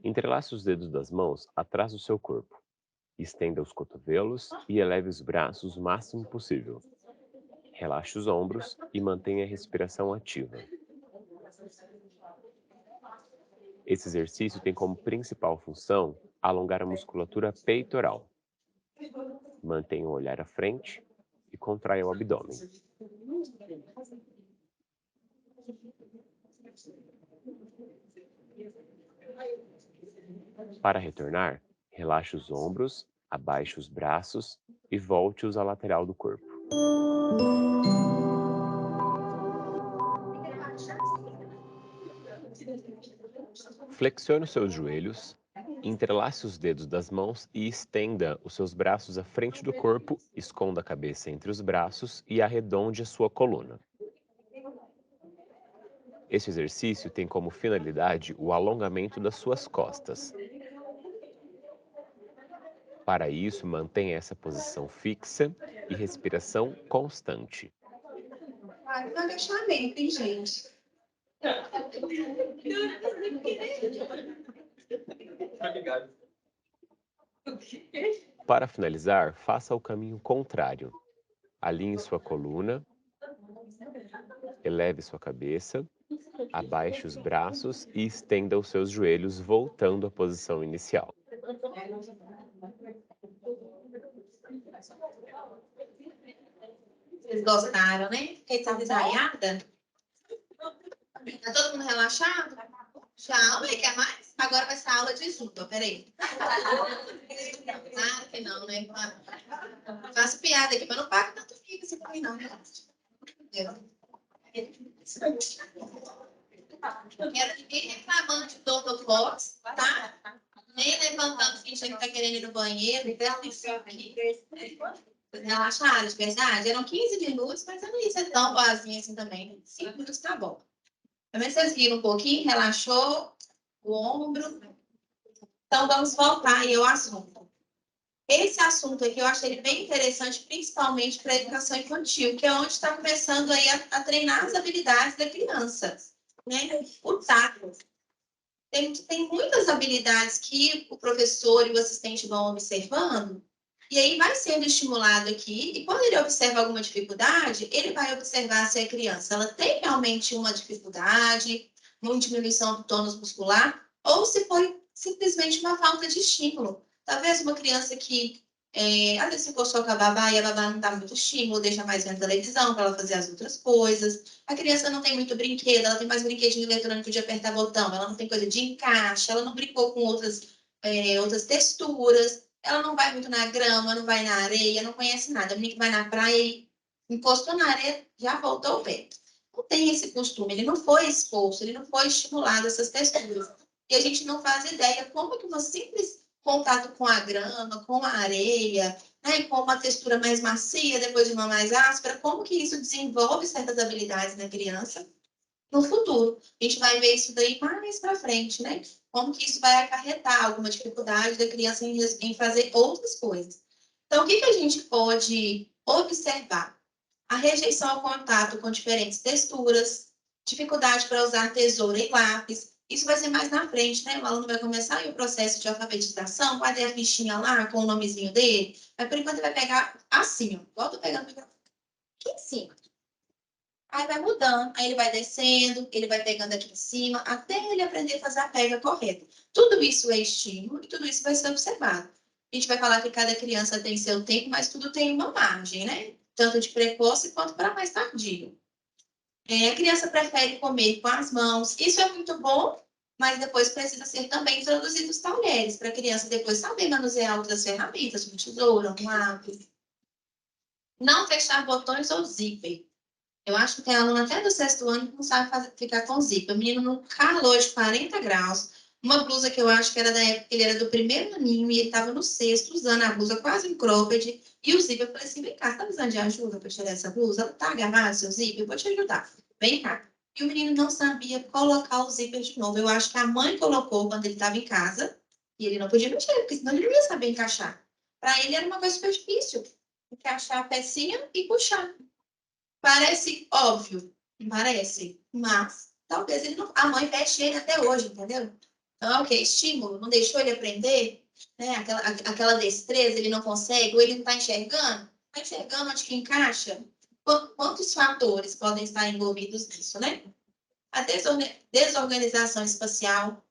Entrelace os dedos das mãos atrás do seu corpo. Estenda os cotovelos e eleve os braços o máximo possível. Relaxe os ombros e mantenha a respiração ativa. Esse exercício tem como principal função alongar a musculatura peitoral. Mantenha o olhar à frente e contraia o abdômen. Para retornar, relaxe os ombros, abaixe os braços e volte-os à lateral do corpo. Flexione os seus joelhos, entrelace os dedos das mãos e estenda os seus braços à frente do corpo, esconda a cabeça entre os braços e arredonde a sua coluna. Este exercício tem como finalidade o alongamento das suas costas. Para isso, mantenha essa posição fixa e respiração constante. Vai no agachamento, hein, gente? Para finalizar, faça o caminho contrário. Alinhe sua coluna, eleve sua cabeça, abaixe os braços e estenda os seus joelhos, voltando à posição inicial. Vocês gostaram, né? Fiquei desaiada? Tá todo mundo relaxado? Já, ué, quer mais? Agora vai ser a aula de zumba, peraí. Claro que não, né? Faço piada aqui, mas não pago tanto fica assim pra mim, não. Não quero ninguém reclamando de dor no box, tá? Nem levantando, fingindo que tá querendo ir no banheiro, aqui. Relaxaram, de verdade. Eram 15 minutos, mas eu não ia ser tão boazinha assim também. 5 minutos tá bom. Também vocês viram um pouquinho, relaxou o ombro. Então, vamos voltar aí ao assunto. Esse assunto aqui eu achei ele bem interessante, principalmente para a educação infantil, que é onde está começando aí a treinar as habilidades da criança, né? O tato. Tem muitas habilidades que o professor e o assistente vão observando, e aí vai sendo estimulado aqui, e quando ele observa alguma dificuldade, ele vai observar se a criança ela tem realmente uma dificuldade, uma diminuição do tônus muscular, ou se foi simplesmente uma falta de estímulo. Talvez uma criança que às vezes ficou só com a babá e a babá não dá muito estímulo, deixa mais vendo televisão para ela fazer as outras coisas. A criança não tem muito brinquedo, ela tem mais brinquedinho eletrônico de apertar botão, ela não tem coisa de encaixe, ela não brincou com outras texturas, ela não vai muito na grama, não vai na areia, não conhece nada. O menino que vai na praia e encostou na areia, já voltou o pé. Não tem esse costume, ele não foi exposto, ele não foi estimulado a essas texturas. E a gente não faz ideia como que uma simples contato com a grama, com a areia, né, com uma textura mais macia, depois de uma mais áspera, como que isso desenvolve certas habilidades na criança no futuro. A gente vai ver isso daí mais para frente, né? Como que isso vai acarretar alguma dificuldade da criança em fazer outras coisas. Então, o que a gente pode observar? A rejeição ao contato com diferentes texturas, dificuldade para usar tesoura e lápis. Isso vai ser mais na frente, né? O aluno vai começar aí o processo de alfabetização, vai ter a fichinha lá com o nomezinho dele, mas por enquanto ele vai pegar assim, ó, igual eu tô pegando aqui em cima. Aí vai mudando, aí ele vai descendo, ele vai pegando aqui em cima, até ele aprender a fazer a pega correta. Tudo isso é estímulo e tudo isso vai ser observado. A gente vai falar que cada criança tem seu tempo, mas tudo tem uma margem, né? Tanto de precoce quanto para mais tardio. A criança prefere comer com as mãos. Isso é muito bom, mas depois precisa ser também introduzido os talheres, para a criança depois saber manusear outras ferramentas, como tesoura, um lápis. Não fechar botões ou zíper. Eu acho que tem aluno até do 6º ano que não sabe ficar com zíper. O menino no calor de 40 graus, uma blusa que eu acho que era da época que ele era do 1º aninho e ele estava no 6º, usando a blusa quase em cropped, e o zíper, eu falei assim, vem cá, tá precisando de ajuda para tirar essa blusa? Ela tá agarrado, seu zíper? Eu vou te ajudar. Vem cá. E o menino não sabia colocar o zíper de novo. Eu acho que a mãe colocou quando ele estava em casa, e ele não podia mexer, porque senão ele não ia saber encaixar. Para ele era uma coisa super difícil, encaixar a pecinha e puxar. Parece óbvio, não parece, mas talvez ele não. A mãe feche ele até hoje, entendeu? Então, ok, estímulo, não deixou ele aprender, né? Aquela destreza, ele não consegue, ou ele não está enxergando onde que encaixa. Quantos fatores podem estar envolvidos nisso, né? A desorganização espacial,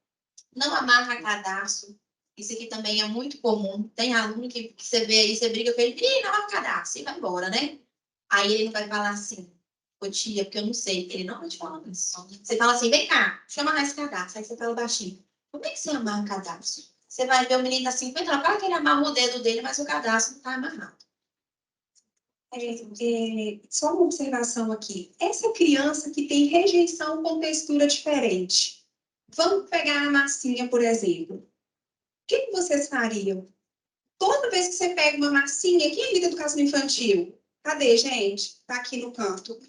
não amarra cadastro. Isso aqui também é muito comum. Tem aluno que você vê aí, você briga com ele, e não amarra cadastro, e vai embora, né? Aí ele não vai falar assim, ô tia, porque eu não sei. Ele não vai te falar isso. Você fala assim, vem cá, deixa eu amarrar esse cadastro. Aí você fala baixinho, como é que você amarra o cadastro? Você vai ver o menino da 50 anos, claro que ele amarra o dedo dele, mas o cadastro não está amarrado. Só uma observação aqui. Essa criança que tem rejeição com textura diferente, vamos pegar a massinha, por exemplo. O que vocês fariam? Toda vez que você pega uma massinha, quem é líder do educação infantil? Cadê, gente? Está aqui no canto.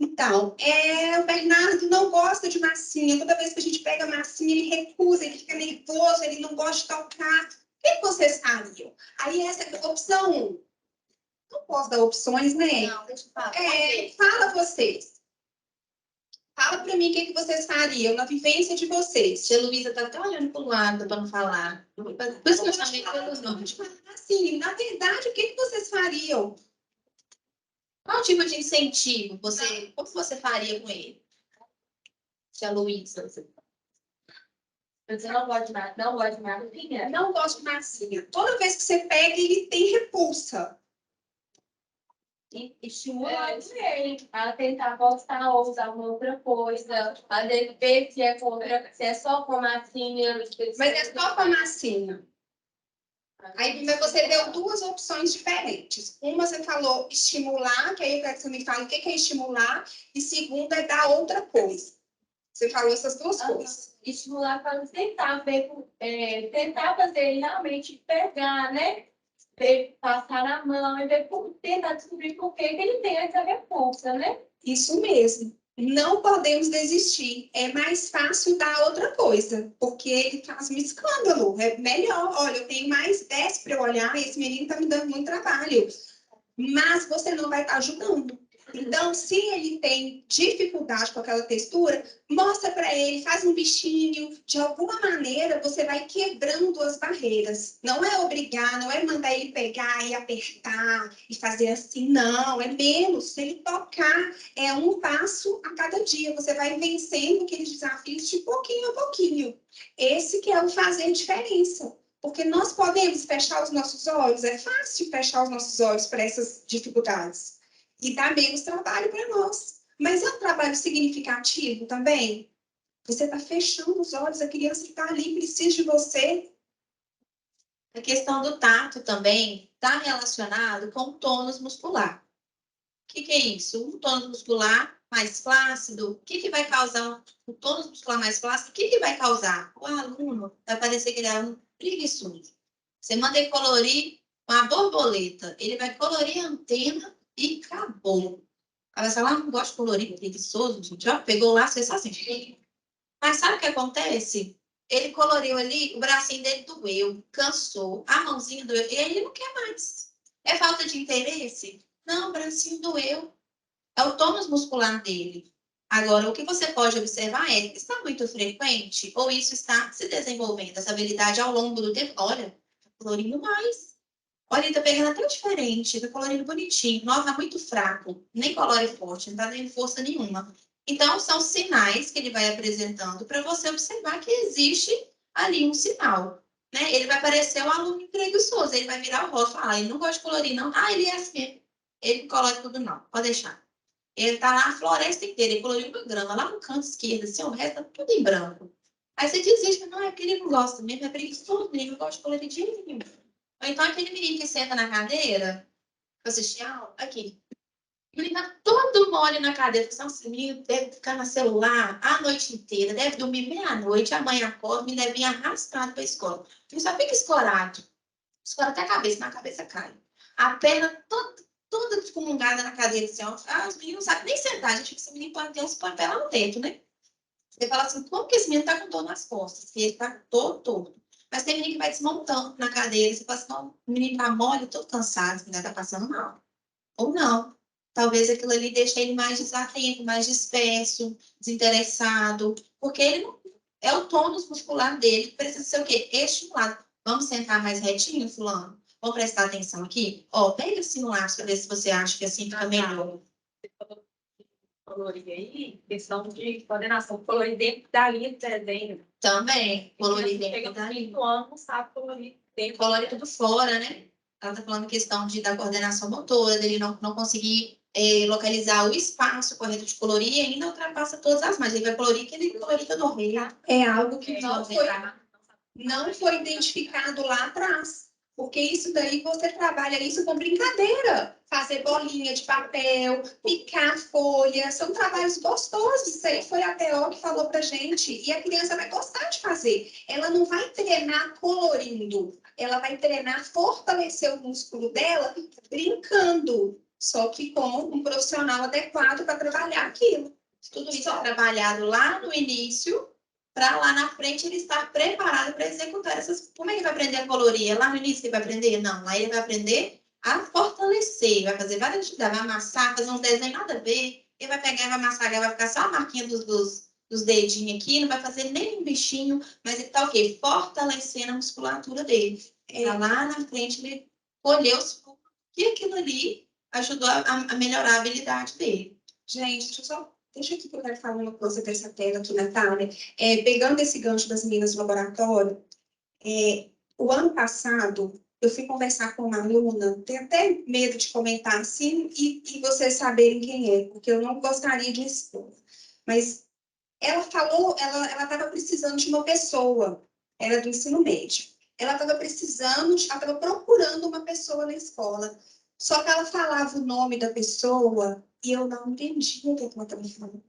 Então, o Bernardo não gosta de massinha. Toda vez que a gente pega massinha, ele recusa, ele fica nervoso, ele não gosta de tocar. O que vocês fariam? Aí essa é a opção 1. Não posso dar opções, né? Não, deixa eu falar. Fala vocês. Fala para mim o que vocês fariam na vivência de vocês. Tia Luísa tá até olhando para o lado para não falar. Por isso que eu chamei pelos nomes. Assim, na verdade, o que vocês fariam? Qual tipo de incentivo como você faria com ele? Tia Luísa. Você não gosta de nada, não gosta de massinha? Não gosto de massinha. Toda vez que você pega, ele tem repulsa. Estimula ele a tentar gostar ou usar uma outra coisa, a ver se é só com massinha. Mas é só com a massinha. Aí você deu 2 opções diferentes. Uma você falou estimular, que aí eu quero que você me fale o que é estimular, e segunda é dar outra coisa. Você falou essas 2 coisas. Estimular para tentar ver, tentar fazer ele realmente pegar, né? Passar a mão e tentar descobrir por que ele tem essa repulsa, né? Isso mesmo. Não podemos desistir. É mais fácil dar outra coisa, porque ele faz um escândalo. É melhor. Olha, eu tenho mais 10 para eu olhar, esse menino está me dando muito trabalho. Mas você não vai estar ajudando. Então, se ele tem dificuldade com aquela textura, mostra para ele, faz um bichinho. De alguma maneira, você vai quebrando as barreiras. Não é obrigar, não é mandar ele pegar e apertar e fazer assim, não. É menos. Se ele tocar, é um passo a cada dia. Você vai vencendo aqueles desafios de pouquinho a pouquinho. Esse que é o fazer diferença. Porque nós podemos fechar os nossos olhos, é fácil fechar os nossos olhos para essas dificuldades. E dá menos trabalho para nós. Mas é um trabalho significativo também. Você está fechando os olhos, a criança que está ali precisa de você. A questão do tato também está relacionado com o tônus muscular. O que é isso? Um tônus muscular mais flácido. O que vai causar o tônus muscular mais flácido? O que vai causar? O aluno vai parecer que ele é um preguiçoso. Você manda ele colorir uma borboleta, ele vai colorir a antena e acabou. Aí você fala, não gosto de colorir, preguiçoso, gente. Ó, pegou lá, você só assim. Mas sabe o que acontece? Ele coloriu ali, o bracinho dele doeu, cansou, a mãozinha doeu, e ele não quer mais. É falta de interesse? Não, o bracinho doeu. É o tônus muscular dele. Agora, o que você pode observar é, está muito frequente ou isso está se desenvolvendo, essa habilidade ao longo do tempo? Olha, está colorindo mais. Olha, ele está pegando até diferente, está colorindo bonitinho. Nossa, está muito fraco, nem colore forte, não está dando força nenhuma. Então, são sinais que ele vai apresentando para você observar que existe ali um sinal. Né? Ele vai parecer um aluno preguiçoso, ele vai virar o rosto e falar, ele não gosta de colorir, não. Ah, ele é assim. Ele não colore tudo, não. Pode deixar. Ele tá lá a floresta inteira, ele coloriu uma grama lá no canto esquerdo, assim, o resto tá tudo em branco. Aí você desiste, não, é porque ele não gosta mesmo, é preguiçoso, ele não gosta de colorir de jeito nenhum. Ou então aquele menino que senta na cadeira, pra assistir aula, aqui. O menino tá todo mole na cadeira, porque esse menino deve ficar no celular a noite inteira, deve dormir meia-noite, amanhã acorda, me deve vir arrastado pra escola. Ele só fica escorado até a cabeça, na cabeça cai. A perna toda descomungada na cadeira, assim, ó. Os meninos não sabem nem sentar, a gente fica, esse menino pode ter uns põe lá no teto, né? Você fala assim, como que esse menino tá com dor nas costas? Que ele tá todo torto. Mas tem menino que vai desmontando na cadeira, você fala assim, não, o menino tá mole, todo cansado, esse menino tá passando mal. Ou não. Talvez aquilo ali deixe ele mais desatento, mais disperso, desinteressado, porque ele não, é o tônus muscular dele, que precisa ser o quê? Estimulado. Vamos sentar mais retinho, fulano? Vamos prestar atenção aqui? Ó, pega assim no lápis para ver se você acha que assim fica melhor. colorir aí, questão de coordenação, colorir dentro da linha de desenho. Também, colorir Chega dentro no da linha. quinto ano, não sabe colorir dentro. Colorir tudo fora, né? Ela tá falando questão da coordenação motora, dele não conseguir localizar o espaço correto de colorir e ainda ultrapassa todas as margens. Ele vai colorir que ele colorir todo o rei. É algo que não foi identificado lá atrás. Porque isso daí você trabalha isso com brincadeira. Fazer bolinha de papel, picar folha, são trabalhos gostosos. Isso aí foi a Theo que falou pra gente. E a criança vai gostar de fazer. Ela não vai treinar colorindo. Ela vai treinar, fortalecer o músculo dela brincando. Só que com um profissional adequado para trabalhar aquilo. Tudo isso é trabalhado lá no início, para lá na frente ele estar preparado para executar essas. Como é que ele vai aprender a colorir? É lá no início que ele vai aprender? Não, lá ele vai aprender a fortalecer, vai fazer várias atividades, vai amassar, fazer um desenho nada a ver, ele vai pegar e vai amassar, vai ficar só a marquinha dos dedinhos aqui, não vai fazer nem um bichinho, mas ele está o quê? Fortalecendo a musculatura dele. Lá na frente ele colheu os frutos e aquilo ali ajudou a melhorar a habilidade dele. Gente, deixa aqui que eu quero falar uma coisa dessa tela aqui, Natália. Pegando esse gancho das meninas do laboratório, o ano passado, eu fui conversar com uma aluna, tenho até medo de comentar assim, e vocês saberem quem é, porque eu não gostaria de expor. Mas ela falou, ela estava precisando de uma pessoa, era do ensino médio. Ela estava procurando uma pessoa na escola. Só que ela falava o nome da pessoa e eu não entendia o que ela estava falando.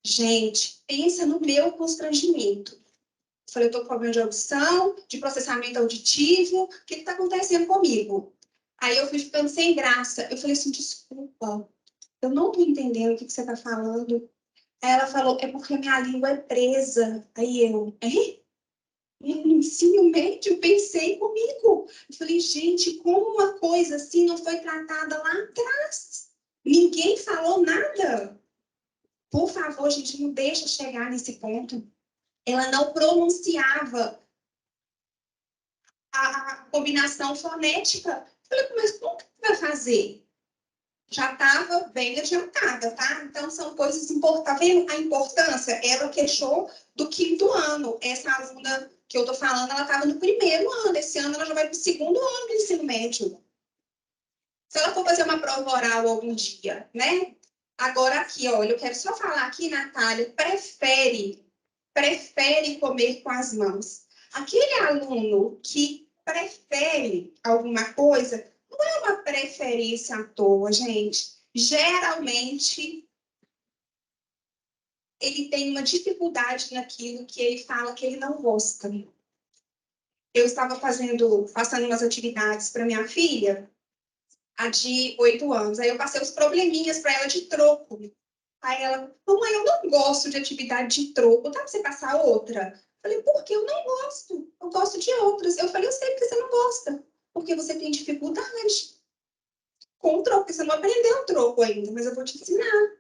Gente, pensa no meu constrangimento. Eu falei, eu estou com problema de audição, de processamento auditivo, o que está acontecendo comigo? Aí eu fui ficando sem graça. Eu falei assim, desculpa, eu não estou entendendo o que você está falando. Aí ela falou, é porque minha língua é presa. Aí eu, no ensino médio, pensei comigo. Eu falei, gente, como uma coisa assim não foi tratada lá atrás? Ninguém falou nada. Por favor, gente, não deixa chegar nesse ponto. Ela não pronunciava a combinação fonética. Eu falei, mas como que vai fazer? Já estava bem adiantada, tá? Então, são coisas importantes. Tá vendo a importância? Ela queixou do quinto ano. Essa aluna que eu tô falando, ela estava no primeiro ano. Esse ano, ela já vai para o segundo ano do ensino médio. Se ela for fazer uma prova oral algum dia, né? Agora, aqui, olha, eu quero só falar aqui, Natália, prefere comer com as mãos. Aquele aluno que prefere alguma coisa, não é uma preferência à toa, gente. Geralmente, ele tem uma dificuldade naquilo que ele fala que ele não gosta. Eu estava passando umas atividades para minha filha, a de 8 anos. Aí eu passei os probleminhas para ela de troco. Aí ela, mamãe, eu não gosto de atividade de troco, dá para você passar outra? Eu falei, porque eu não gosto, eu gosto de outras. Eu falei, eu sei porque você não gosta, porque você tem dificuldade com o troco, porque você não aprendeu o troco ainda, mas eu vou te ensinar.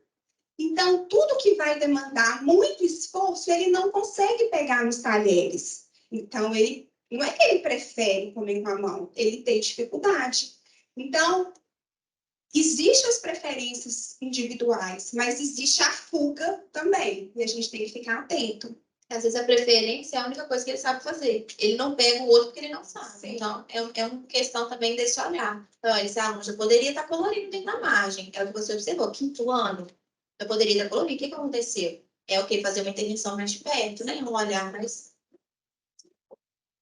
Então, tudo que vai demandar muito esforço, ele não consegue pegar nos talheres. Então, ele não é que ele prefere comer com a mão, ele tem dificuldade. Então, existem as preferências individuais, mas existe a fuga também, e a gente tem que ficar atento. Às vezes a preferência é a única coisa que ele sabe fazer. Ele não pega o outro porque ele não sabe. Sim. Então, é uma questão também desse olhar. Então, esse aluno já poderia estar colorindo dentro da margem. É o que você observou. Quinto ano, eu poderia estar colorindo. O que aconteceu? É o que? Fazer uma intervenção mais de perto, né? Um olhar mais...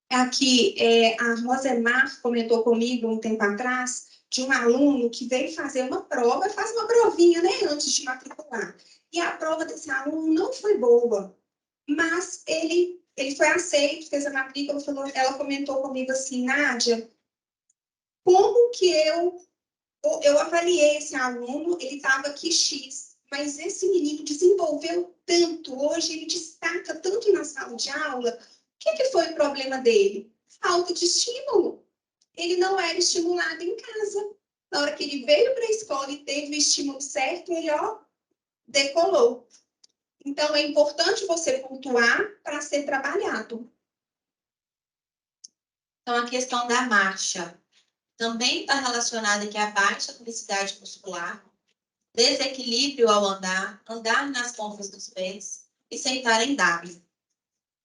Aqui, a Rosemar comentou comigo um tempo atrás de um aluno que veio fazer uma prova, faz uma provinha, né, antes de matricular. E a prova desse aluno não foi boa, mas ele foi aceito, fez a matrícula, ela comentou comigo assim, Nádia, como que eu avaliei esse aluno, ele estava aqui X, mas esse menino desenvolveu tanto, hoje ele destaca tanto na sala de aula. O que foi o problema dele? Falta de estímulo. Ele não era estimulado em casa. Na hora que ele veio para a escola e teve o estímulo certo, ele, decolou. Então, é importante você pontuar para ser trabalhado. Então, a questão da marcha também está relacionada aqui à baixa tonicidade muscular. desequilíbrio ao andar, andar nas pontas dos pés e sentar em W.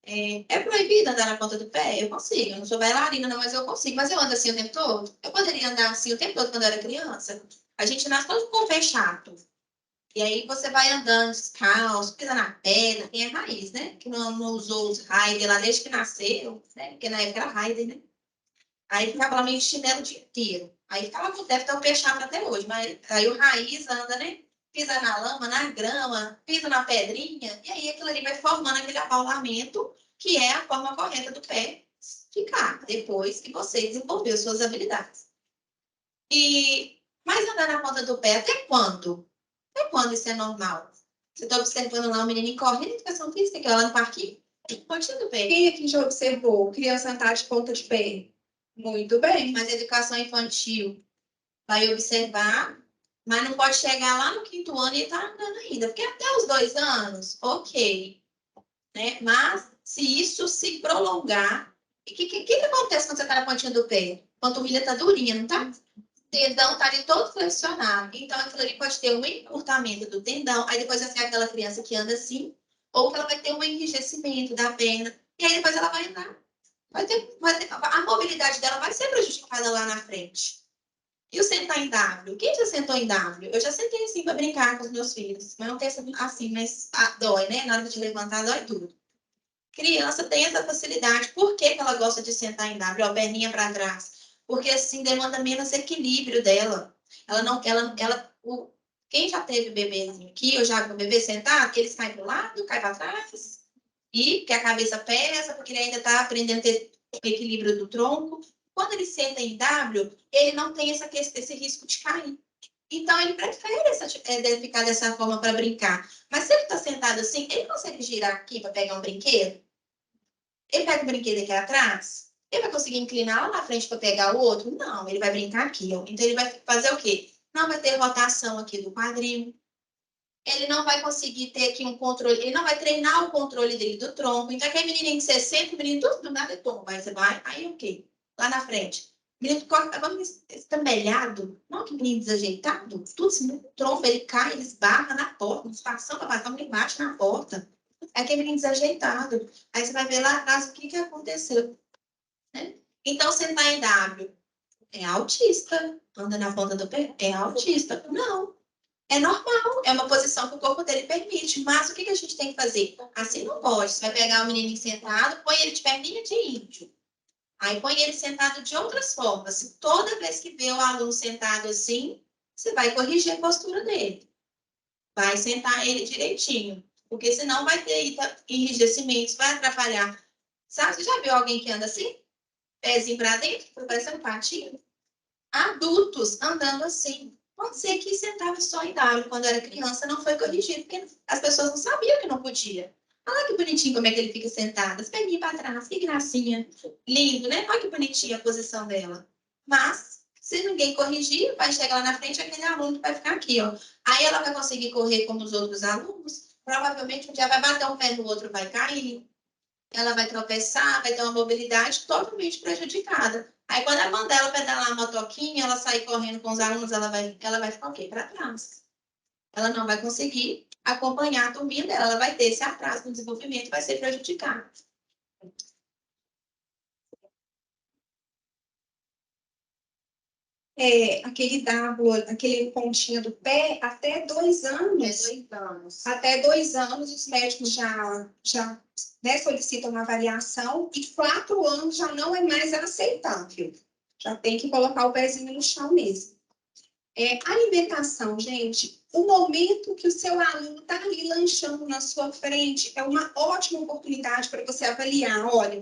É proibido andar na ponta do pé? Eu consigo. Eu não sou bailarina, não, mas eu consigo. Mas eu ando assim o tempo todo? Eu poderia andar assim o tempo todo quando eu era criança? A gente nasce todo com o pé chato. E aí você vai andando descalço, pisa na pedra, tem a raiz, né? Que não usou os Raider lá desde que nasceram, né? Porque na época era Raider, né? Aí ficava lá meio de chinelo o dia inteiro. Aí ficava, deve estar o pé chato até hoje, mas aí o raiz anda, né? Pisa na lama, na grama, pisa na pedrinha, e aí aquilo ali vai formando aquele abaulamento, que é a forma correta do pé ficar, depois que você desenvolveu suas habilidades. Mas andar na ponta do pé, até quando? Até quando isso é normal? Você está observando lá um menino correndo em educação física, que é lá no parquinho, pontinha do pé. Quem aqui já observou criança andar de ponta de pé? Muito bem. Mas a educação infantil vai observar, mas não pode chegar lá no 5º ano e estar andando ainda, porque até os 2 anos, ok, né? Mas se isso se prolongar, o que acontece quando você está na pontinha do pé? A panturrilha está durinha, não está? O tendão está ali todo flexionado, então aquilo ali pode ter um encurtamento do tendão, aí depois vai ser aquela criança que anda assim, ou que ela vai ter um enrijecimento da perna, e aí depois ela vai andar. A mobilidade dela vai ser prejudicada lá na frente. E o sentar em W? Quem já sentou em W? Eu já sentei assim para brincar com os meus filhos. Mas não tem assim, mas dói, né? Na hora de levantar, dói tudo. Criança tem essa facilidade. Por que ela gosta de sentar em W? Ó, perninha para trás. Porque assim demanda menos equilíbrio dela. Quem já teve bebezinho aqui, eu já vi o bebê sentado, eles caem para o lado, caem para trás. E que a cabeça pesa, porque ele ainda está aprendendo a ter o equilíbrio do tronco. Quando ele senta em W, ele não tem esse risco de cair. Então, ele prefere ficar dessa forma para brincar. Mas se ele está sentado assim, ele consegue girar aqui para pegar um brinquedo? Ele pega o brinquedo aqui atrás? Ele vai conseguir inclinar lá na frente para pegar o outro? Não, ele vai brincar aqui. Ó. Então, ele vai fazer o quê? Não vai ter rotação aqui do quadril. Ele não vai conseguir ter aqui um controle, ele não vai treinar o controle dele do tronco. Então, aquele menininho de 60, o menino tudo do nada tomba. Aí você vai, aí o quê? Lá na frente. O menino vamos estambelhado. Não, que menino desajeitado. Tudo assim, o tronco, ele cai, ele esbarra na porta, disfarçando para passar embaixo na porta. É aquele menino desajeitado. Aí você vai ver lá atrás o que aconteceu. Né? Então, sentar em W é autista. Anda na ponta do pé? É autista. Não. É normal, é uma posição que o corpo dele permite, mas o que a gente tem que fazer? Assim não pode. Você vai pegar o menininho sentado, põe ele de perninha de índio. Aí põe ele sentado de outras formas. Se toda vez que vê o aluno sentado assim, você vai corrigir a postura dele. Vai sentar ele direitinho, porque senão vai ter enrijecimentos, vai atrapalhar. Sabe, você já viu alguém que anda assim? Pezinho para dentro, parece um patinho? Adultos andando assim. Pode ser que sentava só em W quando era criança, não foi corrigido, porque as pessoas não sabiam que não podia. Olha que bonitinho como é que ele fica sentado, as perninhas para trás, que gracinha. Lindo, né? Olha que bonitinha a posição dela. Mas, se ninguém corrigir, vai chegar lá na frente aquele aluno que vai ficar aqui, ó. Aí ela vai conseguir correr como os outros alunos, provavelmente um dia vai bater um pé no outro, vai cair. Ela vai tropeçar, vai ter uma mobilidade totalmente prejudicada. Aí, quando a mãe dela pedalar uma motoquinha, ela sair correndo com os alunos, ela vai ficar o quê? Para trás. Ela não vai conseguir acompanhar a turminha dela. Ela vai ter esse atraso no desenvolvimento, vai ser prejudicada. Aquele W, aquele pontinho do pé, até 2 anos. Até 2 anos, os médicos já né, solicitam uma avaliação e 4 anos já não é mais aceitável. Já tem que colocar o pezinho no chão mesmo. Alimentação, gente, o momento que o seu aluno está ali lanchando na sua frente é uma ótima oportunidade para você avaliar. Olha,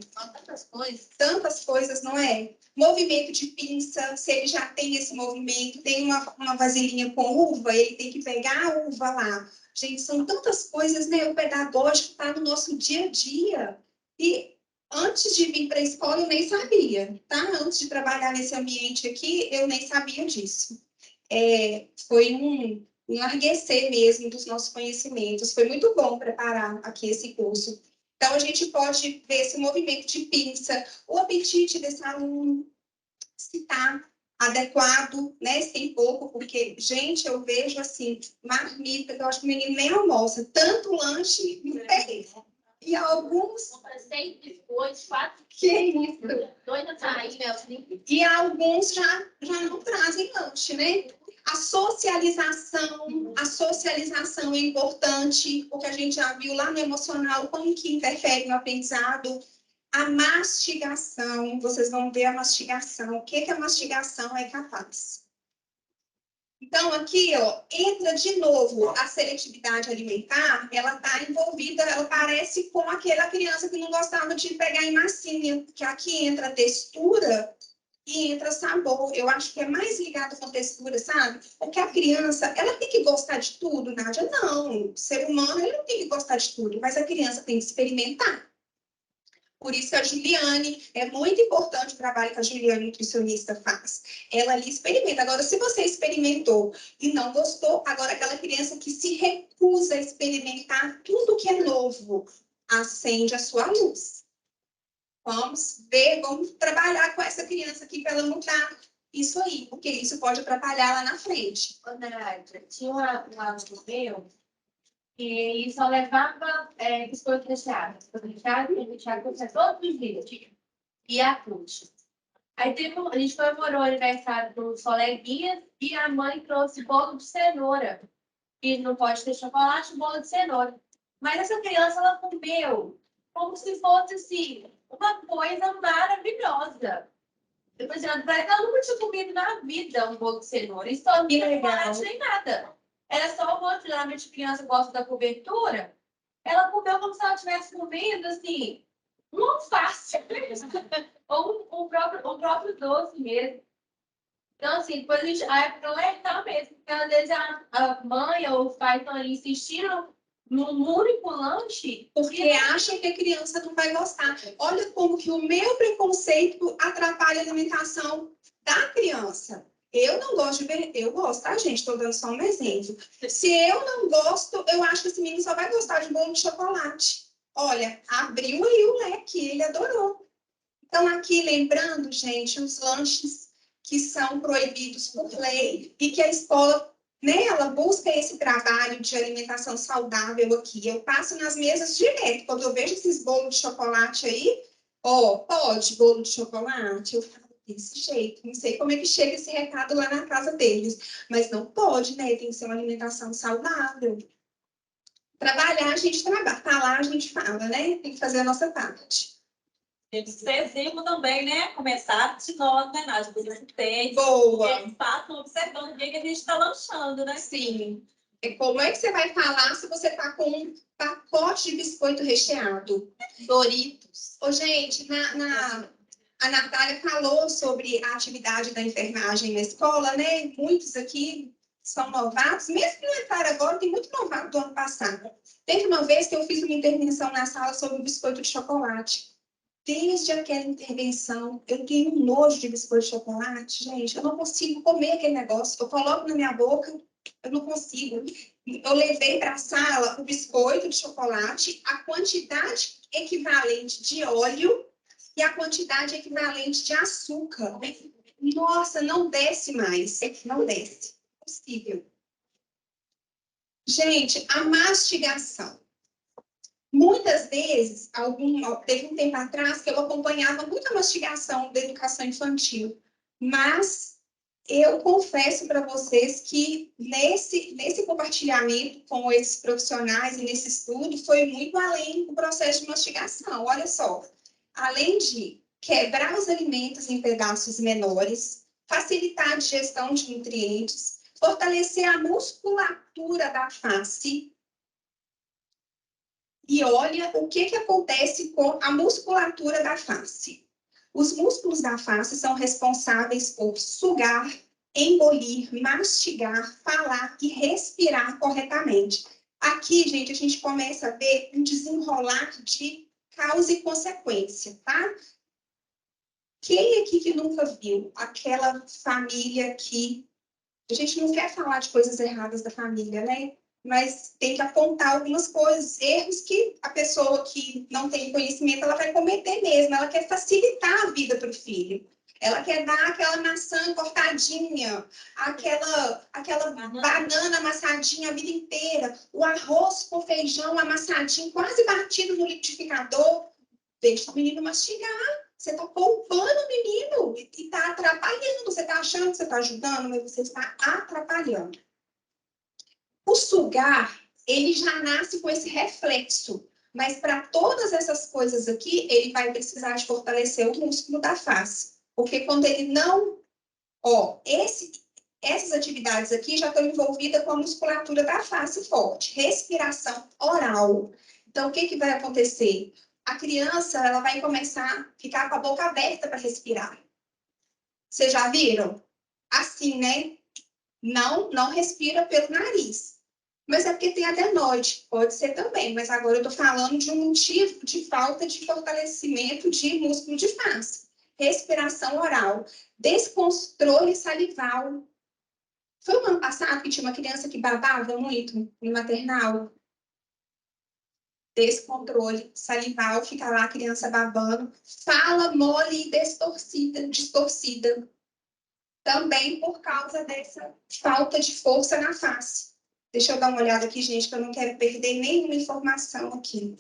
tantas coisas, não é? Movimento de pinça, se ele já tem esse movimento, tem uma vasilhinha com uva, ele tem que pegar a uva lá. Gente, são tantas coisas, né? O pedagógico está no nosso dia a dia. E antes de vir para a escola, eu nem sabia, tá? Antes de trabalhar nesse ambiente aqui, eu nem sabia disso. Foi um enlarguecer mesmo dos nossos conhecimentos. Foi muito bom preparar aqui esse curso. Então, a gente pode ver esse movimento de pinça, o apetite desse aluno, se está adequado, né? Se tem pouco, porque, gente, eu vejo assim, marmita, que eu acho que o menino nem almoça, tanto lanche não tem. E alguns. 6 biscoitos, 4 Que isso? 2 açaí, E alguns já não trazem lanche, né? A socialização é importante, porque a gente já viu lá no emocional como que interfere no aprendizado. A mastigação, vocês vão ver a mastigação. O que a mastigação é capaz? Então, aqui, ó, entra de novo a seletividade alimentar, ela está envolvida, ela parece com aquela criança que não gostava de pegar em massinha, que aqui entra a textura e entra sabor. Eu acho que é mais ligado com textura, sabe? Porque a criança, ela tem que gostar de tudo, Nádia? Não, o ser humano, ele não tem que gostar de tudo, mas a criança tem que experimentar. Por isso que a Juliane, é muito importante o trabalho que a Juliane, nutricionista, faz. Ela ali experimenta. Agora, se você experimentou e não gostou, agora aquela criança que se recusa a experimentar tudo que é novo, acende a sua luz. Vamos ver, vamos trabalhar com essa criança aqui para ela mudar isso aí, porque isso pode atrapalhar lá na frente. Nádia, tinha um aluno meu que só levava biscoito recheado. Biscoito recheado todos os dias. E a cruz. Aí a gente comemorou o aniversário dos coleguinhas e a mãe trouxe bolo de cenoura. E não pode ter chocolate, bolo de cenoura. Mas essa criança, ela comeu como se fosse, assim, uma coisa maravilhosa. Depois, parece que ela nunca tinha comido na vida um bolo de cenoura. Isso não tinha chocolate nem nada. Era só o bolo. Geralmente a criança gosta da cobertura. Ela comeu como se ela estivesse comendo, assim, um alface. Ou o próprio doce mesmo. Então, assim, depois a gente é para alertar mesmo. Porque às vezes a mãe ou o pai estão ali insistindo num único lanche. Porque acham que a criança não vai gostar. Olha como que o meu preconceito atrapalha a alimentação da criança. Eu não gosto de ver, eu gosto, tá, gente? Estou dando só um exemplo. Se eu não gosto, eu acho que esse menino só vai gostar de bolo de chocolate. Olha, abriu aí o leque, ele adorou. Então, aqui, lembrando, gente, os lanches que são proibidos por lei e que a escola, né, ela busca esse trabalho de alimentação saudável aqui. Eu passo nas mesas direto, quando eu vejo esses bolos de chocolate aí, ó, pode bolo de chocolate? Eu falo desse jeito, não sei como é que chega esse recado lá na casa deles, mas não pode, né, tem que ser uma alimentação saudável. Trabalhar, a gente trabalha, falar, a gente fala, né, tem que fazer a nossa parte. Tem que ser exemplo também, né? Começar de nós, né, Nádia? Você tem. Boa. Eles passam observando o que a gente está lanchando, né? Sim. Como é que você vai falar se você está com um pacote de biscoito recheado? Doritos. Ô, gente, a Natália falou sobre a atividade da enfermagem na escola, né? Muitos aqui são novatos, mesmo que não entraram agora, tem muito novato do ano passado. Teve uma vez que eu fiz uma intervenção na sala sobre o biscoito de chocolate. Desde aquela intervenção, eu tenho um nojo de biscoito de chocolate, gente. Eu não consigo comer aquele negócio. Eu coloco na minha boca, eu não consigo. Eu levei para a sala o biscoito de chocolate, a quantidade equivalente de óleo e a quantidade equivalente de açúcar. Nossa, não desce mais. Não desce. Impossível. Gente, a mastigação. Muitas vezes, teve um tempo atrás que eu acompanhava muita mastigação da educação infantil, mas eu confesso para vocês que nesse compartilhamento com esses profissionais e nesse estudo foi muito além do processo de mastigação. Olha só, além de quebrar os alimentos em pedaços menores, facilitar a digestão de nutrientes, fortalecer a musculatura da face. E olha o que acontece com a musculatura da face. Os músculos da face são responsáveis por sugar, engolir, mastigar, falar e respirar corretamente. Aqui, gente, a gente começa a ver um desenrolar de causa e consequência, tá? Quem aqui que nunca viu aquela família que... A gente não quer falar de coisas erradas da família, né? Mas tem que apontar algumas coisas, erros que a pessoa que não tem conhecimento, ela vai cometer mesmo. Ela quer facilitar a vida para o filho. Ela quer dar aquela maçã cortadinha, aquela banana amassadinha a vida inteira, o arroz com feijão amassadinho, quase batido no liquidificador. Deixa o menino mastigar. Você está poupando o menino e está atrapalhando. Você está achando que você está ajudando, mas você está atrapalhando. O sugar, ele já nasce com esse reflexo. Mas para todas essas coisas aqui, ele vai precisar de fortalecer o músculo da face. Porque quando ele não... essas atividades aqui já estão envolvidas com a musculatura da face forte. Respiração oral. Então, o que vai acontecer? A criança ela vai começar a ficar com a boca aberta para respirar. Vocês já viram? Assim, né? Não respira pelo nariz. Mas é porque tem adenoide, pode ser também. Mas agora eu estou falando de um motivo de falta de fortalecimento de músculo de face. Respiração oral. Descontrole salival. Foi o ano passado que tinha uma criança que babava muito no maternal? Descontrole salival, fica lá a criança babando, fala mole e distorcida, também por causa dessa falta de força na face. Deixa eu dar uma olhada aqui, gente, que eu não quero perder nenhuma informação aqui.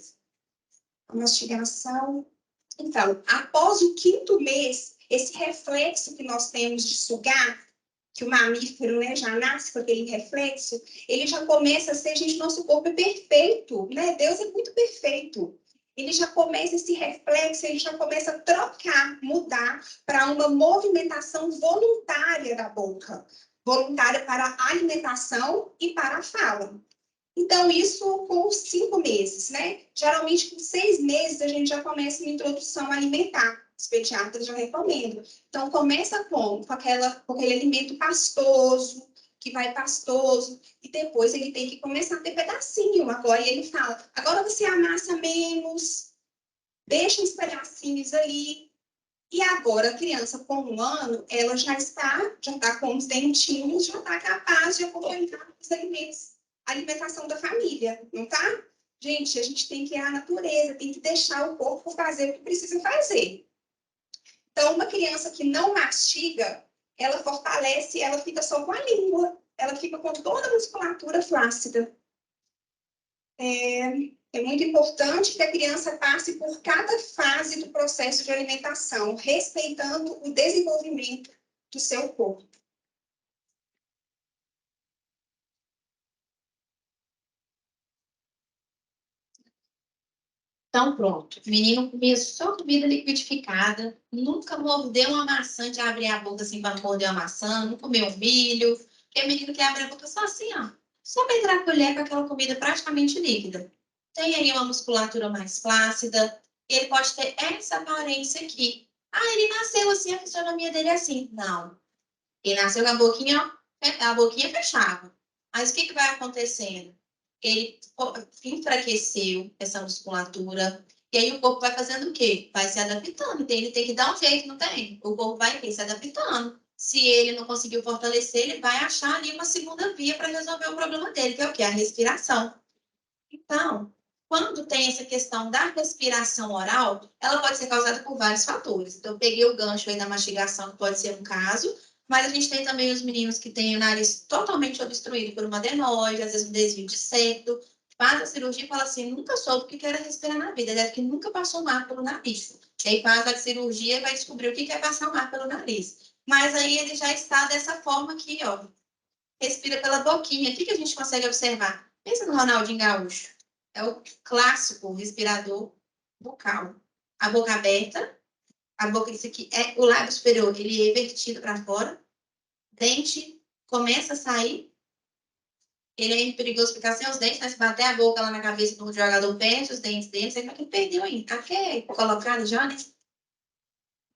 A mastigação. Então, após o 5º mês, esse reflexo que nós temos de sugar, que o mamífero, né, já nasce com aquele reflexo, ele já começa a ser, gente, nosso corpo é perfeito, né? Deus é muito perfeito. Ele já começa esse reflexo, ele já começa a trocar, mudar para uma movimentação voluntária da boca. Voluntária para a alimentação e para a fala. Então, isso com 5 meses, né? Geralmente, com 6 meses, a gente já começa uma introdução alimentar. Os pediatras já recomendam. Então, começa com aquele alimento pastoso, que vai pastoso, e depois ele tem que começar a ter pedacinho. Agora ele fala, agora você amassa menos, deixa uns pedacinhos ali. E agora, a criança com 1 ano, ela já está com os dentinhos, já está capaz de acompanhar os alimentos, a alimentação da família, não tá? Gente, a gente tem que ir à natureza, tem que deixar o corpo fazer o que precisa fazer. Então, uma criança que não mastiga, ela fortalece, ela fica só com a língua, ela fica com toda a musculatura flácida. É muito importante que a criança passe por cada fase do processo de alimentação, respeitando o desenvolvimento do seu corpo. Então, pronto. O menino comia só comida liquidificada, nunca mordeu uma maçã de abrir a boca assim para morder a maçã, não comeu milho. Porque o menino que abre a boca só assim, ó. Só para entrar a colher com aquela comida praticamente líquida. Tem aí uma musculatura mais flácida. Ele pode ter essa aparência aqui. Ah, ele nasceu assim, a fisionomia dele é assim. Não. Ele nasceu com a boquinha fechava. Mas o que vai acontecendo? Ele enfraqueceu essa musculatura, e aí o corpo vai fazendo o quê? Vai se adaptando, então ele tem que dar um jeito, não tem? O corpo vai se adaptando. Se ele não conseguiu fortalecer, ele vai achar ali uma segunda via para resolver o problema dele, que é o quê? A respiração. Então, quando tem essa questão da respiração oral, ela pode ser causada por vários fatores. Então, eu peguei o gancho aí da mastigação, que pode ser um caso, mas a gente tem também os meninos que têm o nariz totalmente obstruído por uma adenoide, às vezes um desvio de septo, faz a cirurgia e fala assim, nunca soube o que era respirar na vida, deve que nunca passou um ar pelo nariz. E aí faz a cirurgia e vai descobrir o que é passar um ar pelo nariz. Mas aí ele já está dessa forma aqui, ó, respira pela boquinha. O que a gente consegue observar? Pensa no Ronaldinho Gaúcho. É o clássico respirador bucal. A boca aberta, a boca, isso aqui é o lábio superior, ele é invertido para fora, dente começa a sair, ele é perigoso ficar sem os dentes, né? Se bater a boca lá na cabeça do jogador, perde os dentes dele, sei como é que ele perdeu aí. Aqui é colocado já, né?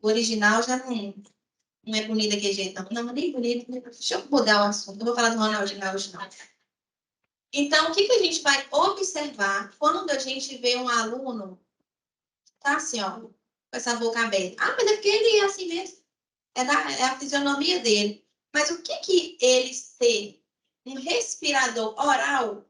O original já não é bonito daquele jeito, não. Não, nem bonito. Deixa eu mudar o assunto, não vou falar do Ronaldinho Gaúcho, não. Então, o que a gente vai observar quando a gente vê um aluno, tá assim, ó, com essa boca aberta? Ah, mas é porque ele é assim mesmo. É a fisionomia dele. Mas o que ele ser um respirador oral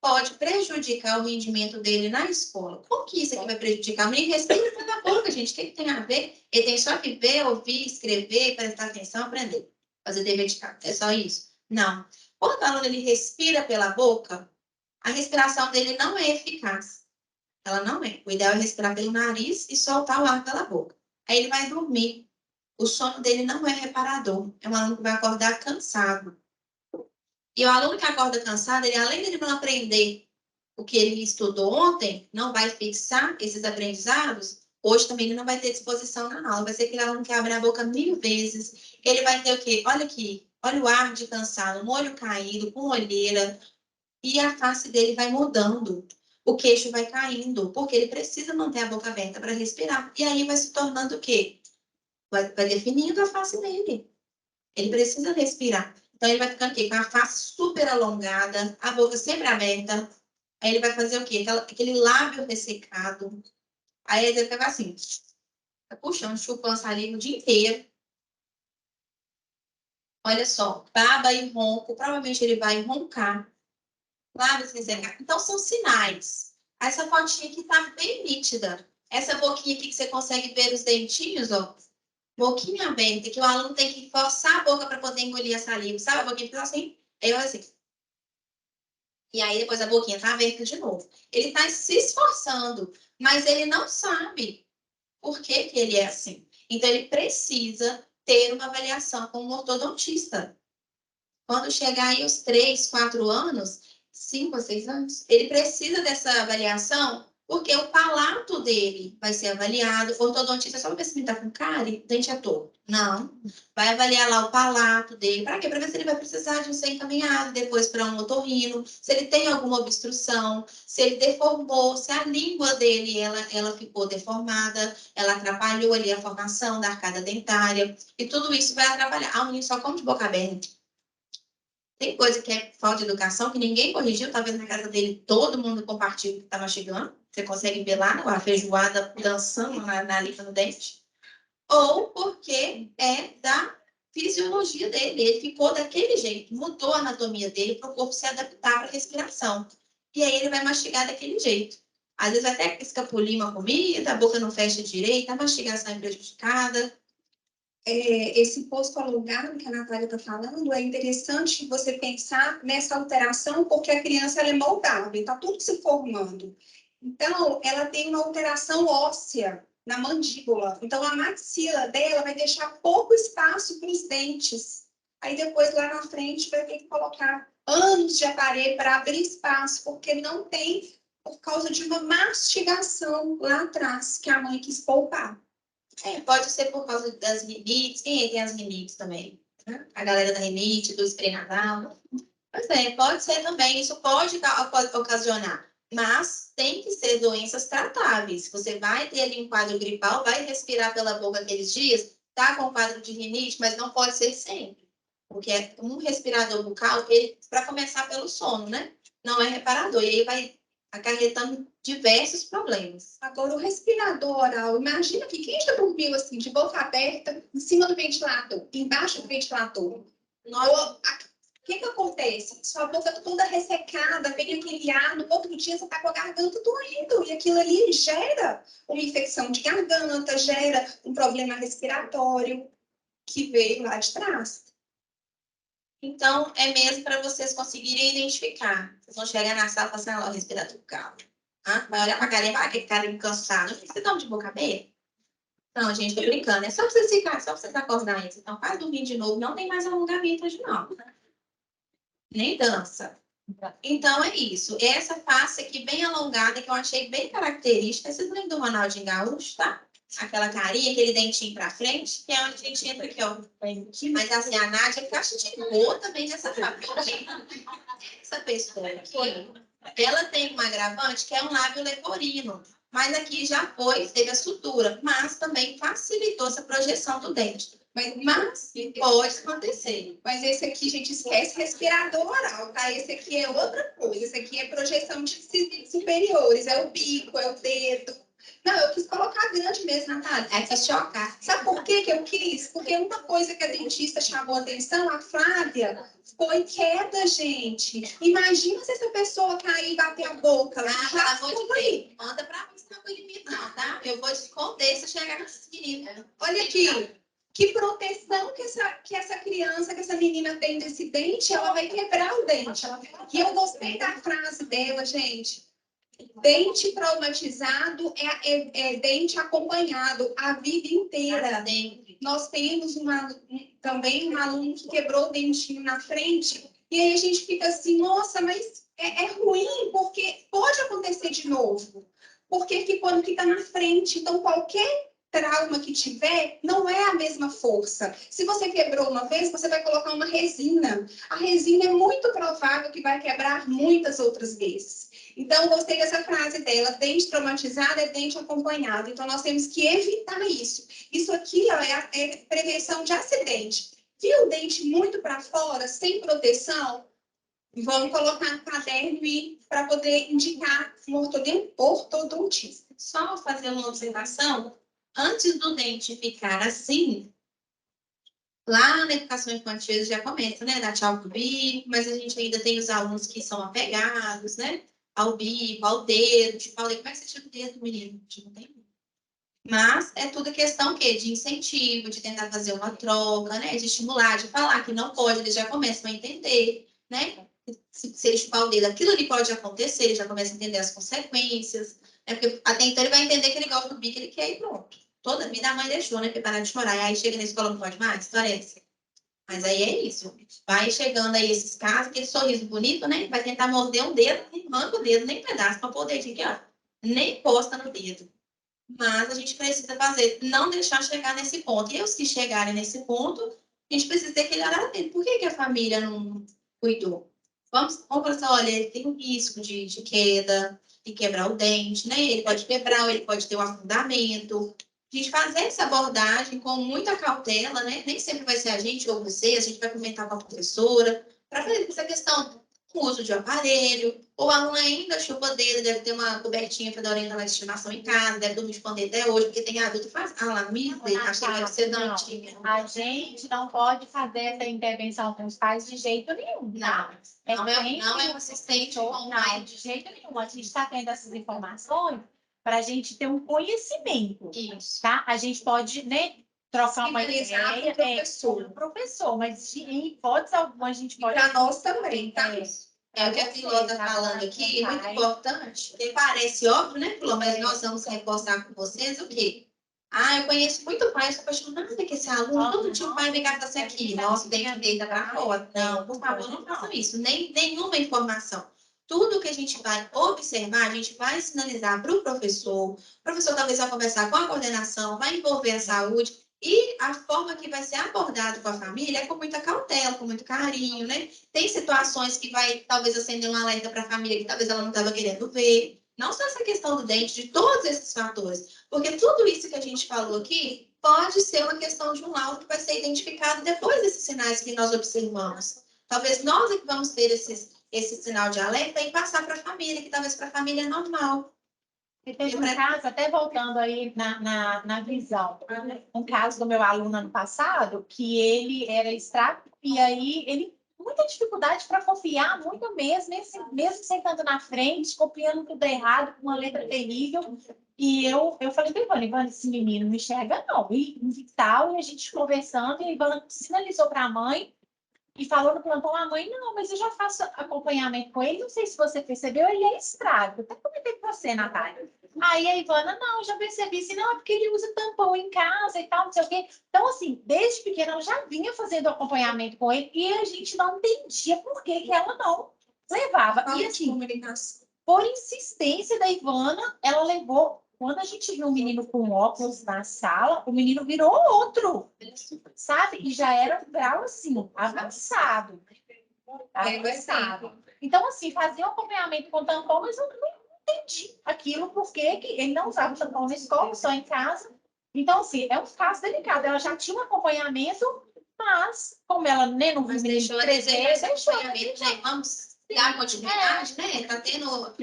pode prejudicar o rendimento dele na escola. Como que isso aqui vai prejudicar? O menino respira pela boca, gente. O que tem a ver? Ele tem só que ver, ouvir, escrever, prestar atenção, aprender. Fazer dever de casa. É só isso? Não. Quando o aluno ele respira pela boca, a respiração dele não é eficaz. Ela não é. O ideal é respirar pelo nariz e soltar o ar pela boca. Aí ele vai dormir. O sono dele não é reparador. É um aluno que vai acordar cansado. E o aluno que acorda cansado, ele, além de ele não aprender o que ele estudou ontem, não vai fixar esses aprendizados, hoje também ele não vai ter disposição na aula. Vai ser aquele aluno que abre a boca 1000 vezes. Ele vai ter o quê? Olha aqui, olha o ar de cansado, um olho caído, com olheira. E a face dele vai mudando. O queixo vai caindo, porque ele precisa manter a boca aberta para respirar. E aí vai se tornando o quê? Vai definindo a face dele. Ele precisa respirar. Então, ele vai ficando aqui, com a face super alongada, a boca sempre aberta. Aí ele vai fazer o quê? Aquele lábio ressecado. Aí ele vai ficar assim, puxando, chupando saliva o dia inteiro. Olha só, baba e ronco. Provavelmente ele vai roncar. Lábios ressecados. Então, são sinais. Essa fotinha aqui tá bem nítida. Essa boquinha aqui que você consegue ver os dentinhos, ó. Boquinha aberta, que o aluno tem que forçar a boca para poder engolir a saliva. Sabe a boquinha fica assim? Aí eu assim. E aí depois a boquinha tá aberta de novo. Ele tá se esforçando, mas ele não sabe por que que ele é assim. Então ele precisa ter uma avaliação com um ortodontista. Quando chegar aí os 3, 4 anos, 5 a 6 anos, ele precisa dessa avaliação porque o palato dele vai ser avaliado. O ortodontista só vai ver se ele está com cárie, dente é torto. Não. Vai avaliar lá o palato dele. Para quê? Para ver se ele vai precisar de ser encaminhado depois para um otorrino, se ele tem alguma obstrução, se ele deformou, se a língua dele ela ficou deformada, ela atrapalhou ali a formação da arcada dentária. E tudo isso vai atrapalhar. Ah, o menino só come de boca aberta. Tem coisa que é falta de educação, que ninguém corrigiu. Talvez na casa dele todo mundo compartilha o que estava chegando. Você consegue ver lá a feijoada dançando na lista do dente. Ou porque é da fisiologia dele. Ele ficou daquele jeito. Mudou a anatomia dele para o corpo se adaptar para a respiração. E aí ele vai mastigar daquele jeito. Às vezes vai até escapulir uma comida, a boca não fecha direito, a mastigação é prejudicada. Esse posto alongado que a Natália está falando, é interessante você pensar nessa alteração, porque a criança ela é moldável, está tudo se formando. Então, ela tem uma alteração óssea na mandíbula. Então, a maxila dela vai deixar pouco espaço para os dentes. Aí, depois, lá na frente, vai ter que colocar anos de aparelho para abrir espaço, porque não tem, por causa de uma mastigação lá atrás, que a mãe quis poupar. Pode ser por causa das rinites. Quem tem as rinites também? Né? A galera da rinite, do spray nasal. Pois é, pode ser também. Isso pode ocasionar. Mas tem que ser doenças tratáveis. Você vai ter ali um quadro gripal, vai respirar pela boca aqueles dias, tá com um quadro de rinite, mas não pode ser sempre. Porque um respirador bucal, ele, para começar pelo sono, né? Não é reparador. E aí vai acarretando diversos problemas. Agora, o respirador oral, imagina que quem já dormiu assim, de boca aberta, em cima do ventilador, embaixo do ventilador. O que acontece? Sua boca toda ressecada, vem aquele ar, no outro dia você está com a garganta doendo, e aquilo ali gera uma infecção de garganta, gera um problema respiratório que veio lá de trás. Então, é mesmo para vocês conseguirem identificar. Vocês vão chegar na sala e falar assim, olha, o respirador calmo. Vai olhar para a cara e vai, que cara cansado. Você tá de boca aberta? Não, gente, tô brincando. É só para vocês ficarem, só para vocês acordarem. Então, faz dormir de novo. Não tem mais alongamento hoje, não. Nem dança. Então, é isso. Essa face aqui bem alongada, que eu achei bem característica. Vocês lembram do Ronaldinho Gaúcho, tá? Aquela carinha, aquele dentinho pra frente, que é onde a gente entra aqui, ó. Mas assim, a Nádia castigou também nessa família. Essa pessoa aqui, ela tem um agravante que é um lábio leporino. Mas aqui já teve a sutura, mas também facilitou essa projeção do dente. Mas pode acontecer. Mas esse aqui, gente, esquece respirador oral, tá? Esse aqui é outra coisa. Esse aqui é projeção de cílios superiores, é o bico, é o dedo. Não, eu quis colocar grande mesmo, Natália. É que chocar. Sabe por que eu quis? Porque uma coisa que a dentista chamou a atenção, a Flávia, Foi queda, gente. Imagina se essa pessoa cair e bater a boca. Pelo amor de Deus, manda pra mim, senão eu vou limite não, tá? Eu vou te esconder se eu chegar com esses meninos. Olha aqui. Que proteção que essa criança, que essa menina tem desse dente, ela vai quebrar o dente. E eu gostei da frase dela, gente. Dente traumatizado é dente acompanhado a vida inteira. Nós temos também um aluno que quebrou o dentinho na frente, e aí a gente fica assim, nossa, mas é ruim, porque pode acontecer de novo. Porque quando fica na frente, então qualquer trauma que tiver, não é a mesma força. Se você quebrou uma vez, você vai colocar uma resina. A resina é muito provável que vai quebrar muitas outras vezes. Então, gostei dessa frase dela, dente traumatizado é dente acompanhado. Então, nós temos que evitar isso. Isso aqui ó, é prevenção de acidente. Viu o dente muito para fora, sem proteção? Vamos colocar no caderno e para poder indicar um ortodontista. Só fazer uma observação. Antes do dente ficar assim, lá na educação infantil já começa, né? Dar tchau pro bico, mas a gente ainda tem os alunos que são apegados, né? Ao bico, ao dedo. Te falei, como é que você tira o dedo, menino? Não tem. Mas é tudo questão que de incentivo, de tentar fazer uma troca, né? De estimular, de falar que não pode, eles já começam a entender, né? Se ele chupar o dedo, aquilo ali pode acontecer, ele já começa a entender as consequências, né? Porque até então ele vai entender que ele gosta do bico, ele quer ir pronto. Toda a vida a mãe deixou, né? Pra parar de chorar. E aí chega na escola, não pode mais? História é essa. Mas aí é isso. Vai chegando aí esses casos, aquele sorriso bonito, né? Vai tentar morder um dedo, não arranca o dedo, nem pedaço, pra poder aqui, ó. Nem encosta no dedo. Mas a gente precisa fazer, não deixar chegar nesse ponto. E os que chegarem nesse ponto, a gente precisa ter aquele olhar atento. Por que a família não cuidou? Vamos falar assim, olha, ele tem um risco de queda, de quebrar o dente, né? Ele pode quebrar, ele pode ter um afundamento. A gente fazer essa abordagem com muita cautela, né? Nem sempre vai ser a gente ou você, a gente vai comentar com a professora, para fazer essa questão do uso de aparelho. O aluno ainda chupa dedo, deve ter uma cobertinha para dar orientação de estimação em casa, deve dormir de pandeiro até hoje, porque tem adulto que faz. Ah, lá, me achei que deve ser dentinho. A gente não pode fazer essa intervenção com os pais de jeito nenhum. Não é um assistente Não, de jeito nenhum. A gente está tendo essas informações para a gente ter um conhecimento. Isso. Tá? A gente pode, né, trocar uma Sinalizar ideia com o professor, mas em hipótese alguma a gente pode. Para nós também, tá? É o que a Filó está falando aqui, é muito importante. Porque parece óbvio, né, Filó? Mas nós vamos reforçar com vocês o quê? Ah, eu conheço muito pai, sou apaixonada que esse aluno, todo dia o pai vem cá fazer aqui. Nossa, tem que deitar para fora. Não, por favor, não façam isso. Nenhuma informação. Tudo que a gente vai observar, a gente vai sinalizar para o professor talvez vai conversar com a coordenação, vai envolver a saúde, e a forma que vai ser abordado com a família é com muita cautela, com muito carinho, né? Tem situações que vai talvez acender um alerta para a família que talvez ela não estava querendo ver. Não só essa questão do dente, de todos esses fatores. Porque tudo isso que a gente falou aqui pode ser uma questão de um laudo que vai ser identificado depois desses sinais que nós observamos. Talvez nós é que vamos ter esse sinal de alerta e passar para a família, que talvez para a família é normal. E teve um caso, até voltando aí na visão, um caso do meu aluno ano passado, que ele era extrato, e aí ele muita dificuldade para confiar, muito mesmo sentando na frente, copiando tudo errado, com uma letra terrível. E eu falei para Ivana, esse menino não enxerga não. E tal, e a gente conversando, e a Ivana sinalizou para a mãe, e falou no plantão, a mãe, não, mas eu já faço acompanhamento com ele, não sei se você percebeu, ele é estrago. Até comentei com você, Natália. Aí a Ivana, não, já percebi, se não, é porque ele usa tampão em casa e tal, não sei o quê. Então, assim, desde pequena eu já vinha fazendo acompanhamento com ele e a gente não entendia por que ela não levava. E assim, por insistência da Ivana, ela levou. Quando a gente viu um menino com óculos na sala, o menino virou outro, sabe? E já era um grau, assim, avançado. Então, assim, fazia um acompanhamento com tampão, mas eu não entendi aquilo, porque ele não usava tampão na escola, só em casa. Então, assim, é um caso delicado. Ela já tinha um acompanhamento, mas, como ela nem no Mas deixou esse acompanhamento, né? Vamos dar continuidade, né? Está tendo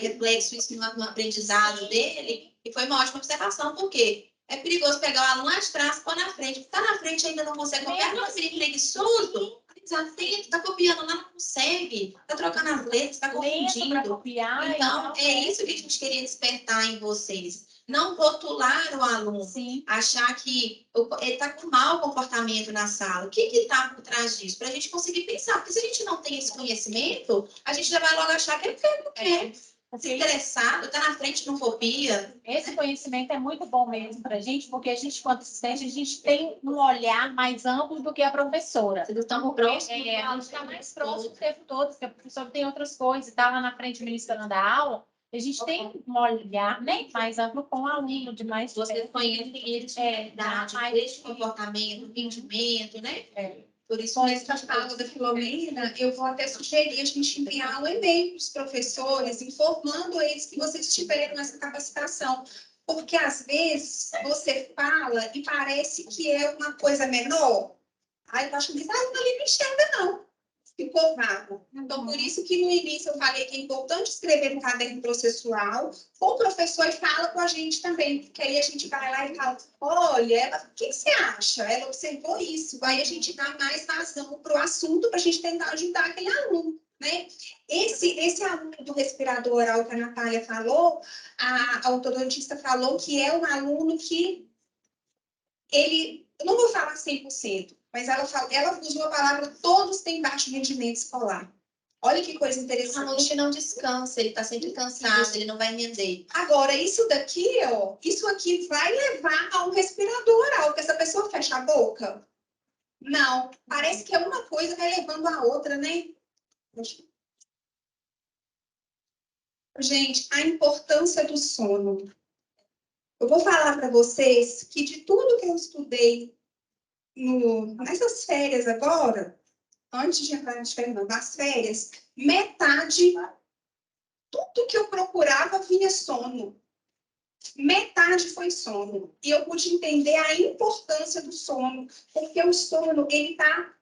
reflexo isso no aprendizado dele, e foi uma ótima observação, porque é perigoso pegar o aluno lá de trás e pôr na frente. Está na frente ainda não consegue acompanhar, não, menino preguiçoso. Tá copiando lá, não consegue. Tá trocando as letras, tá Lento para confundindo. copiar. Então, é isso que a gente queria despertar em vocês. Não rotular o aluno. Sim. Achar que ele está com mau comportamento na sala. O que está por trás disso? Para a gente conseguir pensar. Porque se a gente não tem esse conhecimento, a gente já vai logo achar que ele não quer. Se interessado, está na frente, não copia. Esse conhecimento é muito bom mesmo para a gente, porque a gente, quanto assistente, a gente tem um olhar mais amplo do que a professora. Vocês estão próximos. A gente está mais próximo o tempo todo, porque a professora tem outras coisas, está lá na frente ministrando a aula. A gente tem um olhar nem mais amplo com o aluno, de mais... Vocês conhecem eles de verdade, desde comportamento, rendimento, né? Por isso, nessa fala da Filomena, eu vou até sugerir a gente enviar um e-mail para os professores, informando eles que vocês tiveram essa capacitação. Porque, às vezes, você fala e parece que é uma coisa menor. Aí eu acho que não ali não enxerga, não. Ficou vago. Então, por isso que no início eu falei que é importante escrever no caderno processual, o professor fala com a gente também, porque aí a gente vai lá e fala, olha, o que você acha? Ela observou isso. Aí a gente dá mais vazão para o assunto para a gente tentar ajudar aquele aluno. Né? Esse aluno do respirador oral que a Natália falou, a ortodontista falou que é um aluno que ele, eu não vou falar 100%, mas ela usou a palavra todos têm baixo rendimento escolar. Olha que coisa interessante. O aluno que não descansa, ele está sempre cansado, ele não vai render. Agora, isso daqui, ó, isso aqui vai levar a um respirador oral, que essa pessoa fecha a boca? Não, parece que é uma coisa vai levando a outra, né? Gente, a importância do sono. Eu vou falar para vocês que de tudo que eu estudei nessas férias agora, antes de entrar de férias, nas férias, metade, tudo que eu procurava vinha sono. Metade foi sono. E eu pude entender a importância do sono, porque o sono, ele está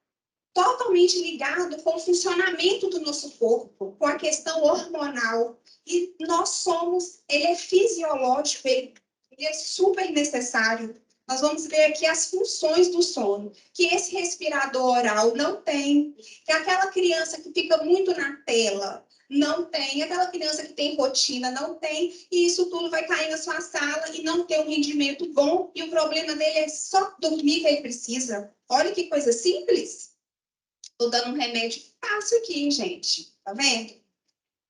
totalmente ligado com o funcionamento do nosso corpo, com a questão hormonal. E nós somos, ele é fisiológico, ele é super necessário. Nós vamos ver aqui as funções do sono, que esse respirador oral não tem, que aquela criança que fica muito na tela não tem, aquela criança que tem rotina não tem, e isso tudo vai cair na sua sala e não ter um rendimento bom, e o problema dele é só dormir que ele precisa. Olha que coisa simples. Estou dando um remédio fácil aqui, gente. Tá vendo?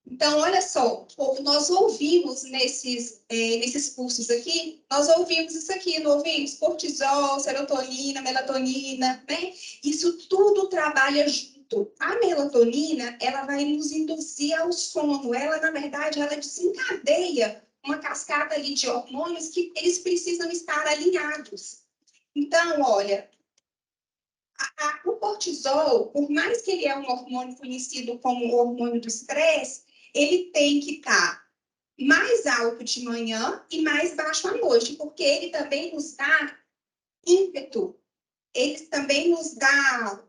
Então, olha só, nós ouvimos nesses cursos aqui, nós ouvimos isso aqui, não ouvimos? Cortisol, serotonina, melatonina, né? Isso tudo trabalha junto. A melatonina, ela vai nos induzir ao sono. Ela, na verdade, ela desencadeia uma cascata ali de hormônios que eles precisam estar alinhados. Então, olha, o cortisol, por mais que ele é um hormônio conhecido como o hormônio do estresse, ele tem que estar mais alto de manhã e mais baixo à noite, porque ele também nos dá ímpeto, ele também nos dá,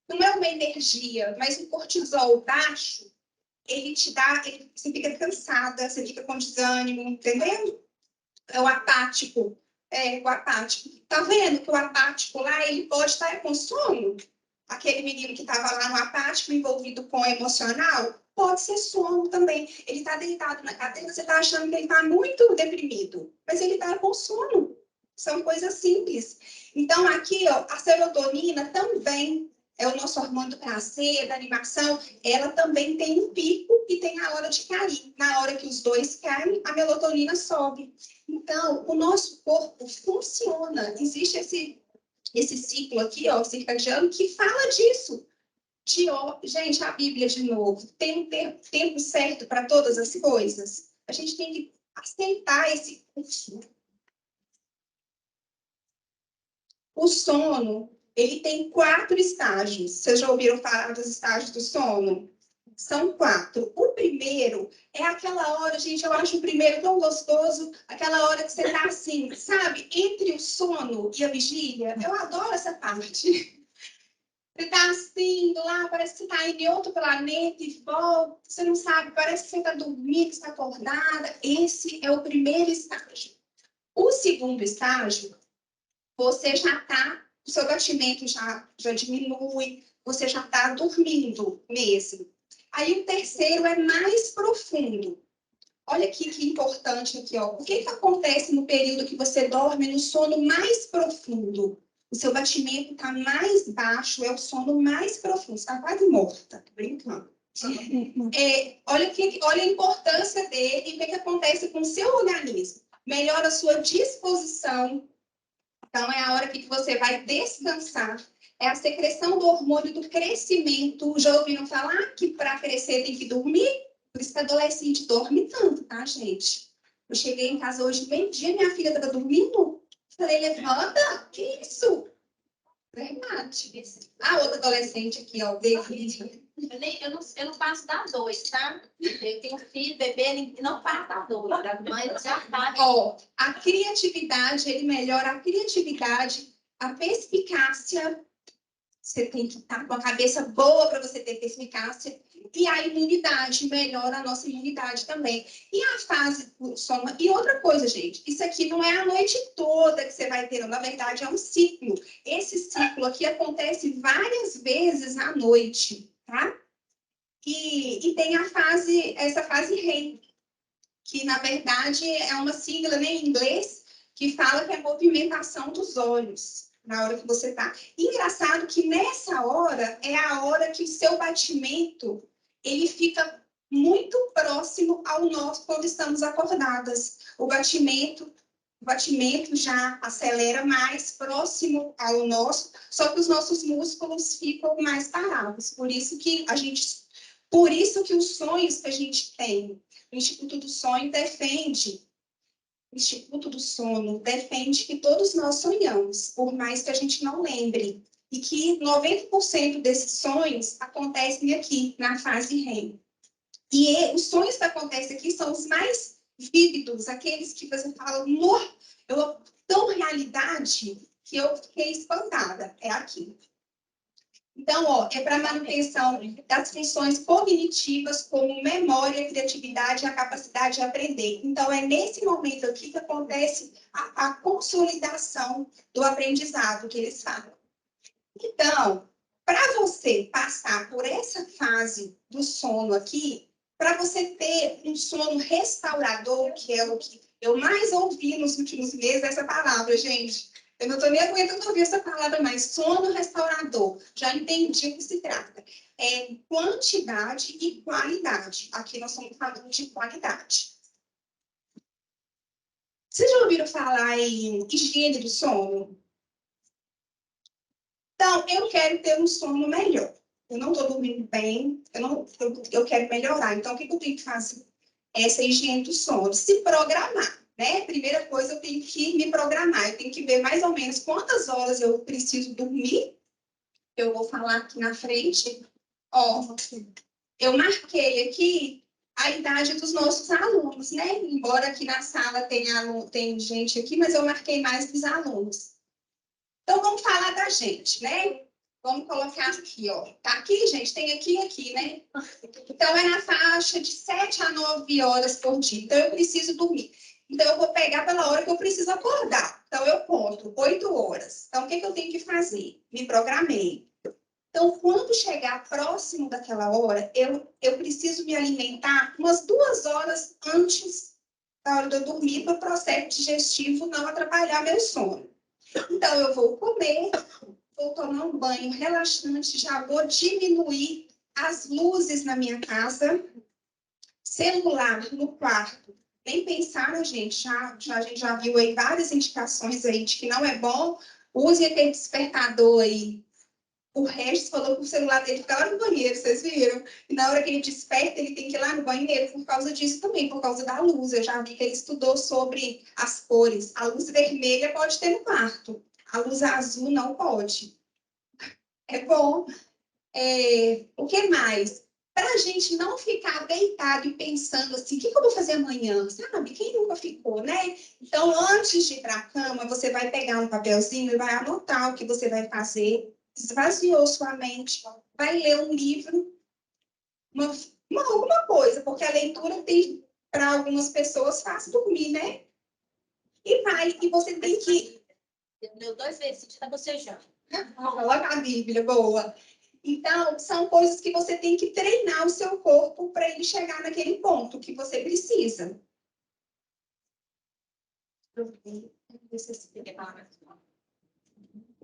não é uma energia, mas o cortisol baixo, ele te dá, você fica cansada, você fica com desânimo, entendeu? É o apático. O apático. Tá vendo que o apático lá, ele pode estar com sono? Aquele menino que estava lá no apático, envolvido com o emocional, pode ser sono também. Ele está deitado na cadeira, você está achando que ele está muito deprimido, mas ele está com sono. São coisas simples. Então, aqui, ó, a serotonina também é o nosso hormônio do prazer, da animação, ela também tem um pico e tem a hora de cair. Na hora que os dois caem, a melatonina sobe. Então, o nosso corpo funciona. Existe esse ciclo aqui, ó, circadiano, que fala disso. Gente, a Bíblia, de novo, tem um tempo certo para todas as coisas. A gente tem que aceitar esse curso. O sono, ele tem 4 estágios. Vocês já ouviram falar dos estágios do sono? São 4. O primeiro é aquela hora, gente, eu acho o primeiro tão gostoso, aquela hora que você está assim, sabe? Entre o sono e a vigília. Eu adoro essa parte. Você está assim, lá, parece que você está em outro planeta e volta, você não sabe, parece que você está dormindo, está acordada. Esse é o primeiro estágio. O segundo estágio, você já está, o seu batimento já diminui, você já está dormindo mesmo. Aí o terceiro é mais profundo. Olha aqui que importante aqui, ó. O que acontece no período que você dorme no sono mais profundo? O seu batimento está mais baixo, é o sono mais profundo. Você está quase morta, tô brincando. Olha a importância dele e o que acontece com o seu organismo. Melhora a sua disposição. Então, é a hora que você vai descansar. É a secreção do hormônio do crescimento. Já ouviram falar que para crescer tem que dormir? Por isso que adolescente dorme tanto, tá, gente? Eu cheguei em casa hoje, meio-dia, minha filha estava dormindo. Falei, levanta, que isso? Verdade. A outra adolescente aqui, ó, Eu não passo da 2, tá? Eu tenho filho, bebê, ele não passa da 2, mas já tá. Ó, a criatividade, ele melhora a criatividade, a perspicácia. Você tem que estar com a cabeça boa para você ter perspicácia. E a imunidade, melhora a nossa imunidade também. E a fase do sono. E outra coisa, gente, isso aqui não é a noite toda que você vai ter, na verdade é um ciclo. Esse ciclo aqui acontece várias vezes à noite, tá? E tem essa fase REM, que na verdade é uma sigla, né, em inglês, que fala que é movimentação dos olhos. Na hora que você está. Engraçado que nessa hora é a hora que o seu batimento ele fica muito próximo ao nosso quando estamos acordadas. O batimento já acelera mais próximo ao nosso, só que os nossos músculos ficam mais parados. Por isso que os sonhos que a gente tem, o Instituto do Sonho defende. O Instituto do Sono defende que todos nós sonhamos, por mais que a gente não lembre, e que 90% desses sonhos acontecem aqui, na fase REM. E os sonhos que acontecem aqui são os mais vívidos, aqueles que você fala, tão realidade que eu fiquei espantada. É aqui. Então, ó, é para manutenção das funções cognitivas, como memória, criatividade e a capacidade de aprender. Então, é nesse momento aqui que acontece a consolidação do aprendizado que eles falam. Então, para você passar por essa fase do sono aqui, para você ter um sono restaurador, que é o que eu mais ouvi nos últimos meses, essa palavra, gente. Eu não estou nem aguentando ouvir essa palavra mais. Sono restaurador. Já entendi o que se trata. É quantidade e qualidade. Aqui nós estamos falando de qualidade. Vocês já ouviram falar em higiene do sono? Então, eu quero ter um sono melhor. Eu não estou dormindo bem, eu quero melhorar. Então, o que eu tenho que fazer? Essa higiene do sono. Se programar. Né? Primeira coisa, eu tenho que me programar. Eu tenho que ver mais ou menos quantas horas eu preciso dormir. Eu vou falar aqui na frente. Ó, eu marquei aqui a idade dos nossos alunos, né? Embora aqui na sala tem gente aqui, mas eu marquei mais dos alunos. Então, vamos falar da gente, né? Vamos colocar aqui, ó. Tá aqui, gente? Tem aqui e aqui, né? Então, é na faixa de 7 a 9 horas por dia. Então, eu preciso dormir. Então, eu vou pegar pela hora que eu preciso acordar. Então, eu conto 8 horas. Então, o que eu tenho que fazer? Me programei. Então, quando chegar próximo daquela hora, eu preciso me alimentar umas 2 horas antes da hora de eu dormir, para o processo digestivo não atrapalhar meu sono. Então, eu vou comer, vou tomar um banho relaxante, já vou diminuir as luzes na minha casa, celular no quarto. Nem pensar, né, gente? A gente já viu aí várias indicações aí de que não é bom. Use aquele despertador aí. O resto falou que o celular dele fica lá no banheiro, vocês viram? E na hora que ele desperta, ele tem que ir lá no banheiro por causa disso também, por causa da luz. Eu já vi que ele estudou sobre as cores. A luz vermelha pode ter no quarto. A luz azul não pode. É bom. O que mais? Para a gente não ficar deitado e pensando assim, o que eu vou fazer amanhã? Sabe? Quem nunca ficou, né? Então, antes de ir para a cama, você vai pegar um papelzinho e vai anotar o que você vai fazer. Esvaziou sua mente, vai ler um livro, alguma coisa, porque a leitura tem, para algumas pessoas, faz dormir, né? E você tem que... Deu 2 vezes, você está bocejando. Coloca a Bíblia, boa. Então, são coisas que você tem que treinar o seu corpo para ele chegar naquele ponto que você precisa.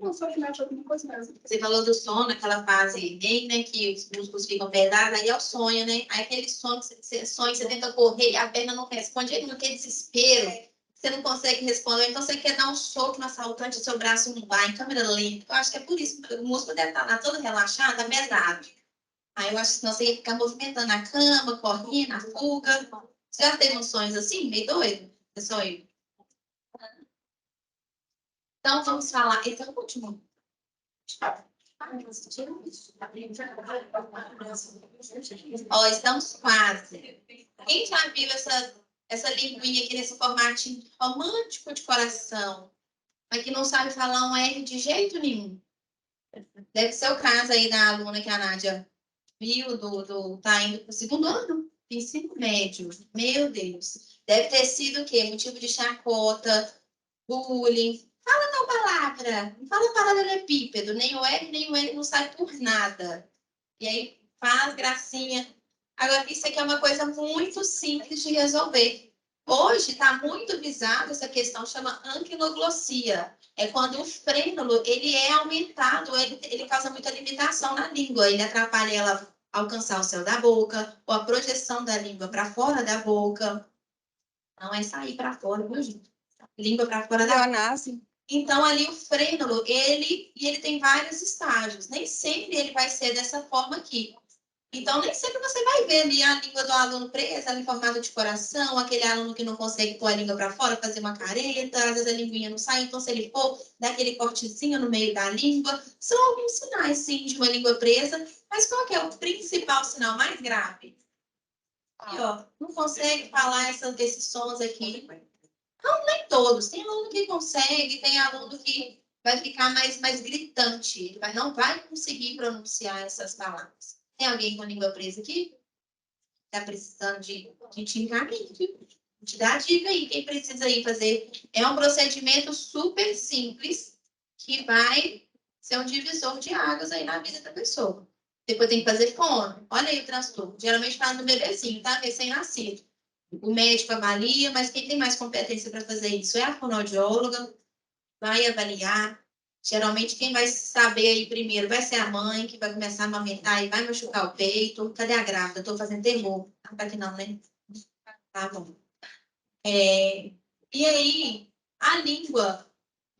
Não, só lembrar de alguma coisa mesmo. Você falou do sono, aquela fase REM, né? Que os músculos ficam pesados, aí é o sonho, né? Aí aquele sono que você sonha, você tenta correr e a perna não responde, aí não tem desespero, você não consegue responder, então você quer dar um soco no assaltante, seu braço não vai, em câmera lenta. Eu acho que é por isso, o músculo deve estar lá todo relaxado, tá pesado. Aí eu acho que senão você ia ficar movimentando a cama, correndo, a fuga. Você já teve uns sonhos assim, meio doido? É só eu. Então vamos falar. Então, o último. Ó, estamos quase. Quem já viu essa linguinha aqui nesse formatinho romântico de coração, mas que não sabe falar um R de jeito nenhum? Deve ser o caso aí da aluna que a Nádia viu, tá indo para o segundo ano, ensino médio. Meu Deus. Deve ter sido o quê? Motivo de chacota, bullying. Fala tal palavra. Não fala paralelepípedo. Nem o L não sai por nada. E aí faz gracinha. Agora, isso aqui é uma coisa muito simples de resolver. Hoje está muito visada essa questão, chama anquiloglossia. É quando o frênulo ele é aumentado, ele causa muita limitação na língua. Ele atrapalha ela alcançar o céu da boca, ou a projeção da língua para fora da boca. Não é sair para fora, viu, gente? Língua para fora da boca. Então, ali o frênulo, ele tem vários estágios. Nem sempre ele vai ser dessa forma aqui. Então, nem sempre você vai ver ali a língua do aluno presa, ali em formato de coração, aquele aluno que não consegue pôr a língua para fora, fazer uma careta, às vezes a linguinha não sai, então se ele for dar aquele cortezinho no meio da língua, são alguns sinais, sim, de uma língua presa, mas qual que é o principal sinal mais grave? Aqui, ó, não consegue falar esses sons aqui. Não, nem todos. Tem aluno que consegue, tem aluno que vai ficar mais gritante, ele não vai conseguir pronunciar essas palavras. Tem alguém com a língua presa aqui? Está precisando de te encaminhar, te dar a dica aí, quem precisa ir fazer. É um procedimento super simples que vai ser um divisor de águas aí na vida da pessoa. Depois tem que fazer fono. Olha aí o transtorno. Geralmente fala no bebezinho, tá? Recém-nascido. O médico avalia, mas quem tem mais competência para fazer isso é a fonoaudióloga, vai avaliar. Geralmente, quem vai saber aí primeiro vai ser a mãe, que vai começar a amamentar e vai machucar o peito. Cadê a grávida? Estou fazendo terror. Não, para que não, né? Tá bom. E aí, a língua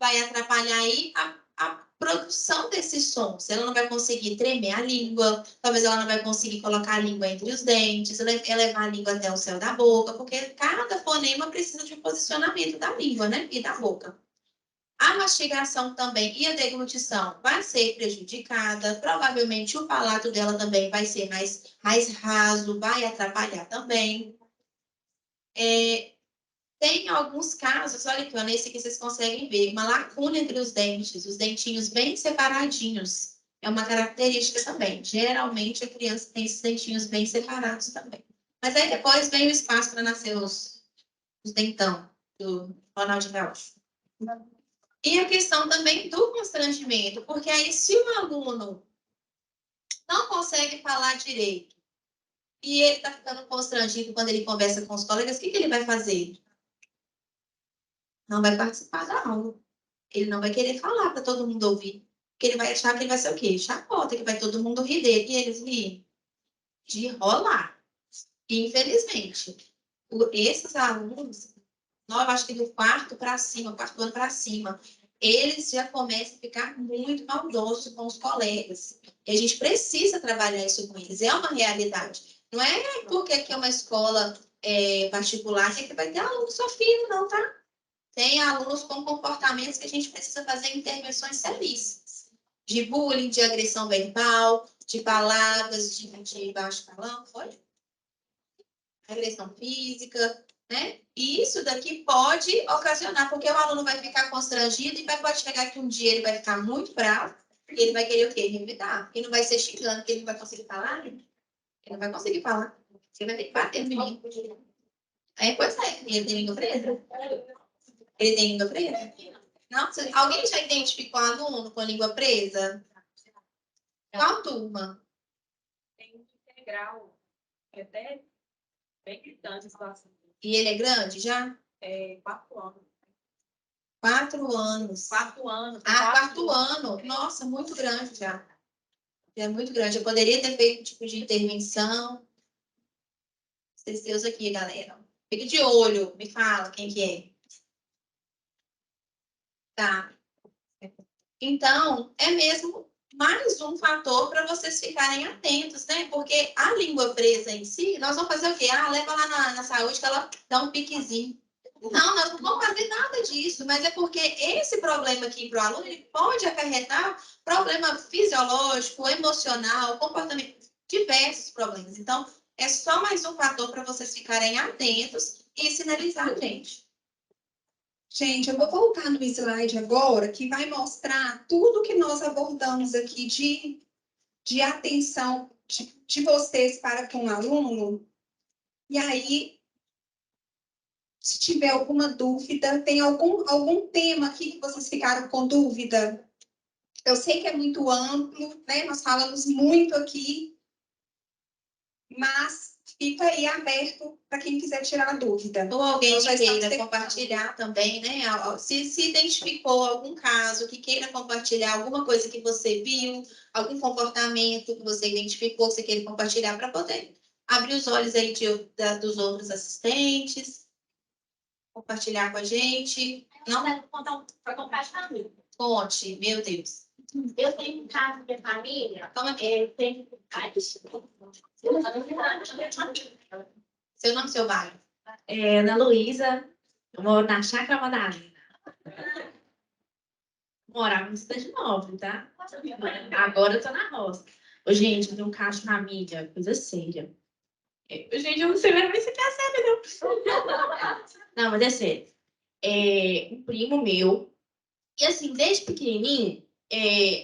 vai atrapalhar aí a produção desses sons. Ela não vai conseguir tremer a língua, talvez ela não vai conseguir colocar a língua entre os dentes, levar a língua até o céu da boca, porque cada fonema precisa de um posicionamento da língua, né? E da boca. A mastigação também e a deglutição vai ser prejudicada, provavelmente o palato dela também vai ser mais raso, vai atrapalhar também. Tem alguns casos, olha aqui, nesse aqui vocês conseguem ver, uma lacuna entre os dentes, os dentinhos bem separadinhos. É uma característica também. Geralmente a criança tem esses dentinhos bem separados também. Mas aí depois vem o espaço para nascer os dentão do Ronaldinho Gaúcho. E a questão também do constrangimento, porque aí se o aluno não consegue falar direito e ele está ficando constrangido quando ele conversa com os colegas, o que ele vai fazer? Não vai participar da aula. Ele não vai querer falar para todo mundo ouvir. Porque ele vai achar que ele vai ser o quê? Chacota, que vai todo mundo rir dele. E eles riem de rolar. E, infelizmente, esses alunos, eu acho que do quarto ano para cima, eles já começam a ficar muito maldosos com os colegas. E a gente precisa trabalhar isso com eles. É uma realidade. Não é porque aqui é uma escola particular que vai ter aluno sofrendo, não, tá? Tem alunos com comportamentos que a gente precisa fazer intervenções seríssimas. De bullying, de agressão verbal, de palavras, de baixo calão, foi? Agressão física, né? E isso daqui pode ocasionar, porque o aluno vai ficar constrangido e pode chegar que um dia ele vai ficar muito bravo e ele vai querer o quê? Revidar. E não vai ser xingando, porque ele não vai conseguir falar, né? Ele não vai conseguir falar. Você vai ter que bater no menino. Pois é, ele tem língua presa. Ele tem língua presa? Não? Alguém já identificou aluno com a língua presa? Qual turma? Tem um integral, é até bem gritante a situação. E ele é grande já? É 4 anos. 4 anos. 4 anos. Quarto ano. Nossa, muito grande já. Já é muito grande. Eu poderia ter feito um tipo de intervenção. Esses seus aqui, galera. Fica de olho. Me fala quem que é. Tá. Então, é mesmo mais um fator para vocês ficarem atentos, né? Porque a língua presa em si, nós vamos fazer o quê? Leva lá na saúde que ela dá um piquezinho. Não, nós não vamos fazer nada disso, mas é porque esse problema aqui para o aluno ele pode acarretar problema fisiológico, emocional, comportamento, diversos problemas. Então, é só mais um fator para vocês ficarem atentos e sinalizar, gente. Gente, eu vou voltar no slide agora, que vai mostrar tudo que nós abordamos aqui de atenção de vocês para com o aluno. E aí, se tiver alguma dúvida, tem algum tema aqui que vocês ficaram com dúvida? Eu sei que é muito amplo, né? Nós falamos muito aqui, mas fica aí aberto para quem quiser tirar a dúvida. Ou alguém Nós já que estamos queira terminando. compartilhar também, né? Se identificou algum caso, que queira compartilhar alguma coisa que você viu, algum comportamento que você identificou, que você queira compartilhar para poder abrir os olhos aí dos outros assistentes, compartilhar com a gente. Não, para compartilhar comigo. Conte, meu Deus. Eu tenho um caso de família, Calma aqui. tem. Seu nome, seu bairro. Ana Luísa, eu moro na Chácara Madalena. Morava no Cidade Nova, tá? Agora eu tô na roça. Ô, gente, eu tenho um caso de família, coisa séria. Gente, eu não sei nem se é sério, não. Não, mas é sério. Um primo meu, e assim, desde pequenininho,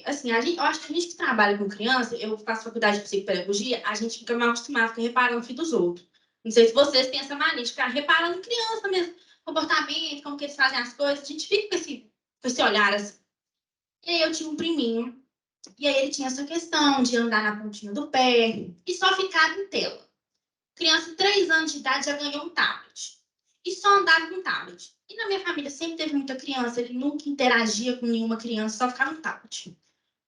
assim, eu acho que a gente que trabalha com criança, eu faço faculdade de psicopedagogia, a gente fica mal acostumado a ficar reparando o filho dos outros. Não sei se vocês têm essa mania de ficar reparando criança mesmo, comportamento, como que eles fazem as coisas, a gente fica com esse olhar assim. E aí eu tinha um priminho, e aí ele tinha essa questão de andar na pontinha do pé e só ficar em tela. Criança de 3 anos de idade já ganhou um tablet. E só andava com tablet. E na minha família sempre teve muita criança, ele nunca interagia com nenhuma criança, só ficava no tablet.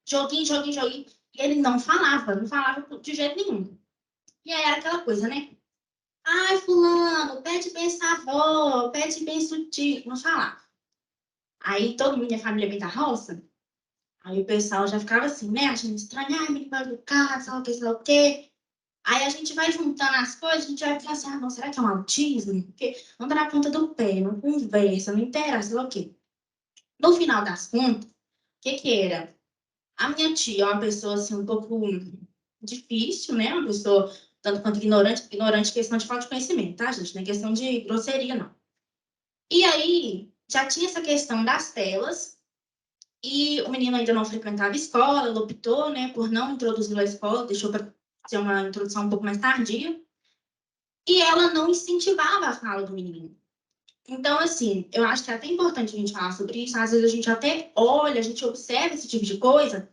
Joguinho, joguinho, joguinho. E ele não falava de jeito nenhum. E aí era aquela coisa, né? Ai, fulano, pede bem essa avó, pede bem isso tio. Não falava. Aí todo mundo, minha família vem da roça, aí o pessoal já ficava assim, né? Achando estranho, ai, menino vai educar, sei lá o quê. Aí a gente vai juntando as coisas, a gente vai pensar assim, não, será que é um autismo? Porque anda na ponta do pé, não conversa, não interage, sei lá o quê. No final das contas, o que era? A minha tia é uma pessoa, assim, um pouco difícil, né? Uma pessoa, tanto quanto ignorante em questão de falta de conhecimento, tá, gente? Não é questão de grosseria, não. E aí, já tinha essa questão das telas, e o menino ainda não frequentava a escola, ele optou, né, por não introduzi-lo à escola, deixou para ser uma introdução um pouco mais tardia. E ela não incentivava a fala do menino. Então, assim, eu acho que é até importante a gente falar sobre isso. Às vezes a gente até olha, a gente observa esse tipo de coisa,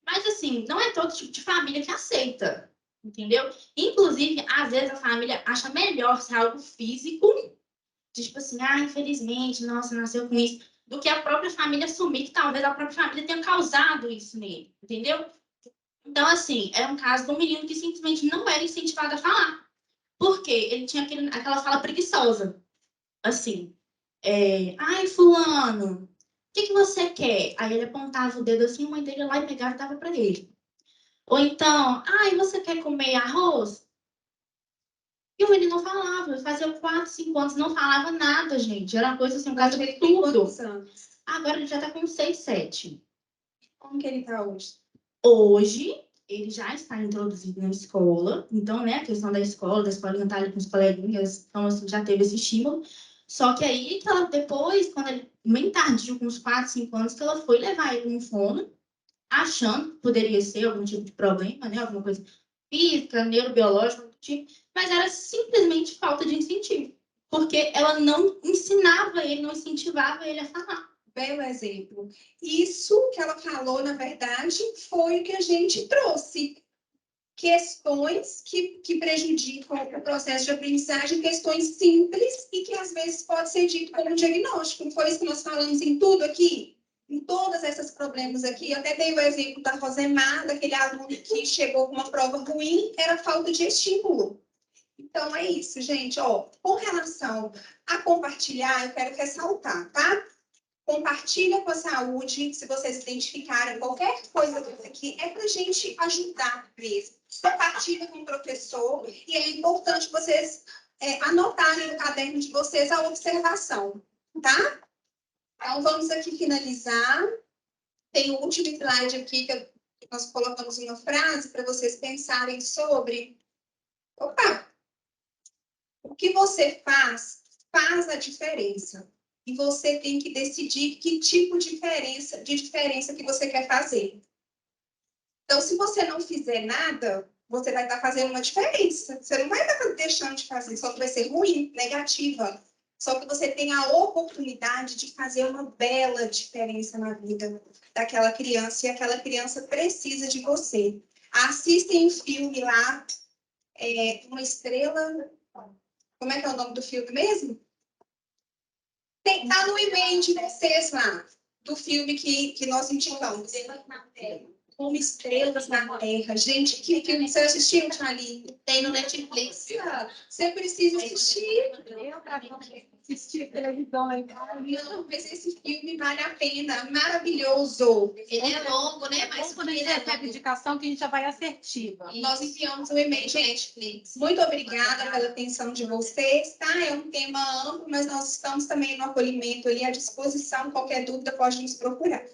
mas, assim, não é todo tipo de família que aceita, entendeu? Inclusive, às vezes a família acha melhor ser algo físico, de, tipo assim, infelizmente, nossa, nasceu com isso, do que a própria família assumir que talvez a própria família tenha causado isso nele, entendeu? Então, assim, era um caso de um menino que simplesmente não era incentivado a falar. Porque ele tinha aquela fala preguiçosa. Assim, ai, fulano, o que você quer? Aí ele apontava o dedo assim, a mãe dele ia lá e pegava e dava para ele. Ou então, ai, você quer comer arroz? E o menino não falava, ele fazia 4, 5 anos, não falava nada, gente. Era uma coisa assim, um caso Ele tem absurdo. quantos anos? Agora ele já tá com 6, 7. Como que ele está hoje? Hoje, ele já está introduzido na escola, então, né, a questão da escola estar ali com os coleguinhas, então, assim, já teve esse estímulo. Só que aí, que ela, depois, quando ele, bem tardio, com uns 4, 5 anos, que ela foi levar ele no fono, achando que poderia ser algum tipo de problema, né, alguma coisa física, neurobiológica, tipo, mas era simplesmente falta de incentivo, porque ela não ensinava ele, não incentivava ele a falar. belo exemplo. Isso que ela falou, na verdade, foi o que a gente trouxe. Questões que prejudicam o processo de aprendizagem, questões simples e que às vezes pode ser dito como diagnóstico. Não foi isso que nós falamos em tudo aqui? Em todos esses problemas aqui, eu até dei o exemplo da Rosemar, daquele aluno que chegou com uma prova ruim, era falta de estímulo. Então, é isso, gente. Ó, com relação a compartilhar, eu quero ressaltar, tá? Compartilha com a saúde, se vocês identificarem qualquer coisa aqui, é para a gente ajudar mesmo. Compartilha com o professor e é importante vocês anotarem no caderno de vocês a observação, tá? Então, vamos aqui finalizar. Tem o último slide aqui que nós colocamos uma frase para vocês pensarem sobre. Opa! O que você faz a diferença. E você tem que decidir que tipo de diferença que você quer fazer. Então, se você não fizer nada, você vai estar fazendo uma diferença. Você não vai estar deixando de fazer, só que vai ser ruim, negativa. Só que você tem a oportunidade de fazer uma bela diferença na vida daquela criança, e aquela criança precisa de você. Assistem um filme lá, Uma Estrela... Como é que é o nome do filme mesmo? Tá no e-mail de vocês lá, do filme que nós indicamos. Como Estrelas na Terra. Gente, que filme você assistiu, Charlie? Tem no Netflix. Você precisa assistir. Eu, para assistir televisão em casa. Não, mas esse filme vale a pena. Maravilhoso. Ele é longo, né? Mas Quando a gente recebe indicação, que a gente já vai assertiva. Nós enviamos um e-mail, gente. Muito obrigada pela atenção de vocês, tá? É um tema amplo, mas nós estamos também no acolhimento ali à disposição. Qualquer dúvida pode nos procurar.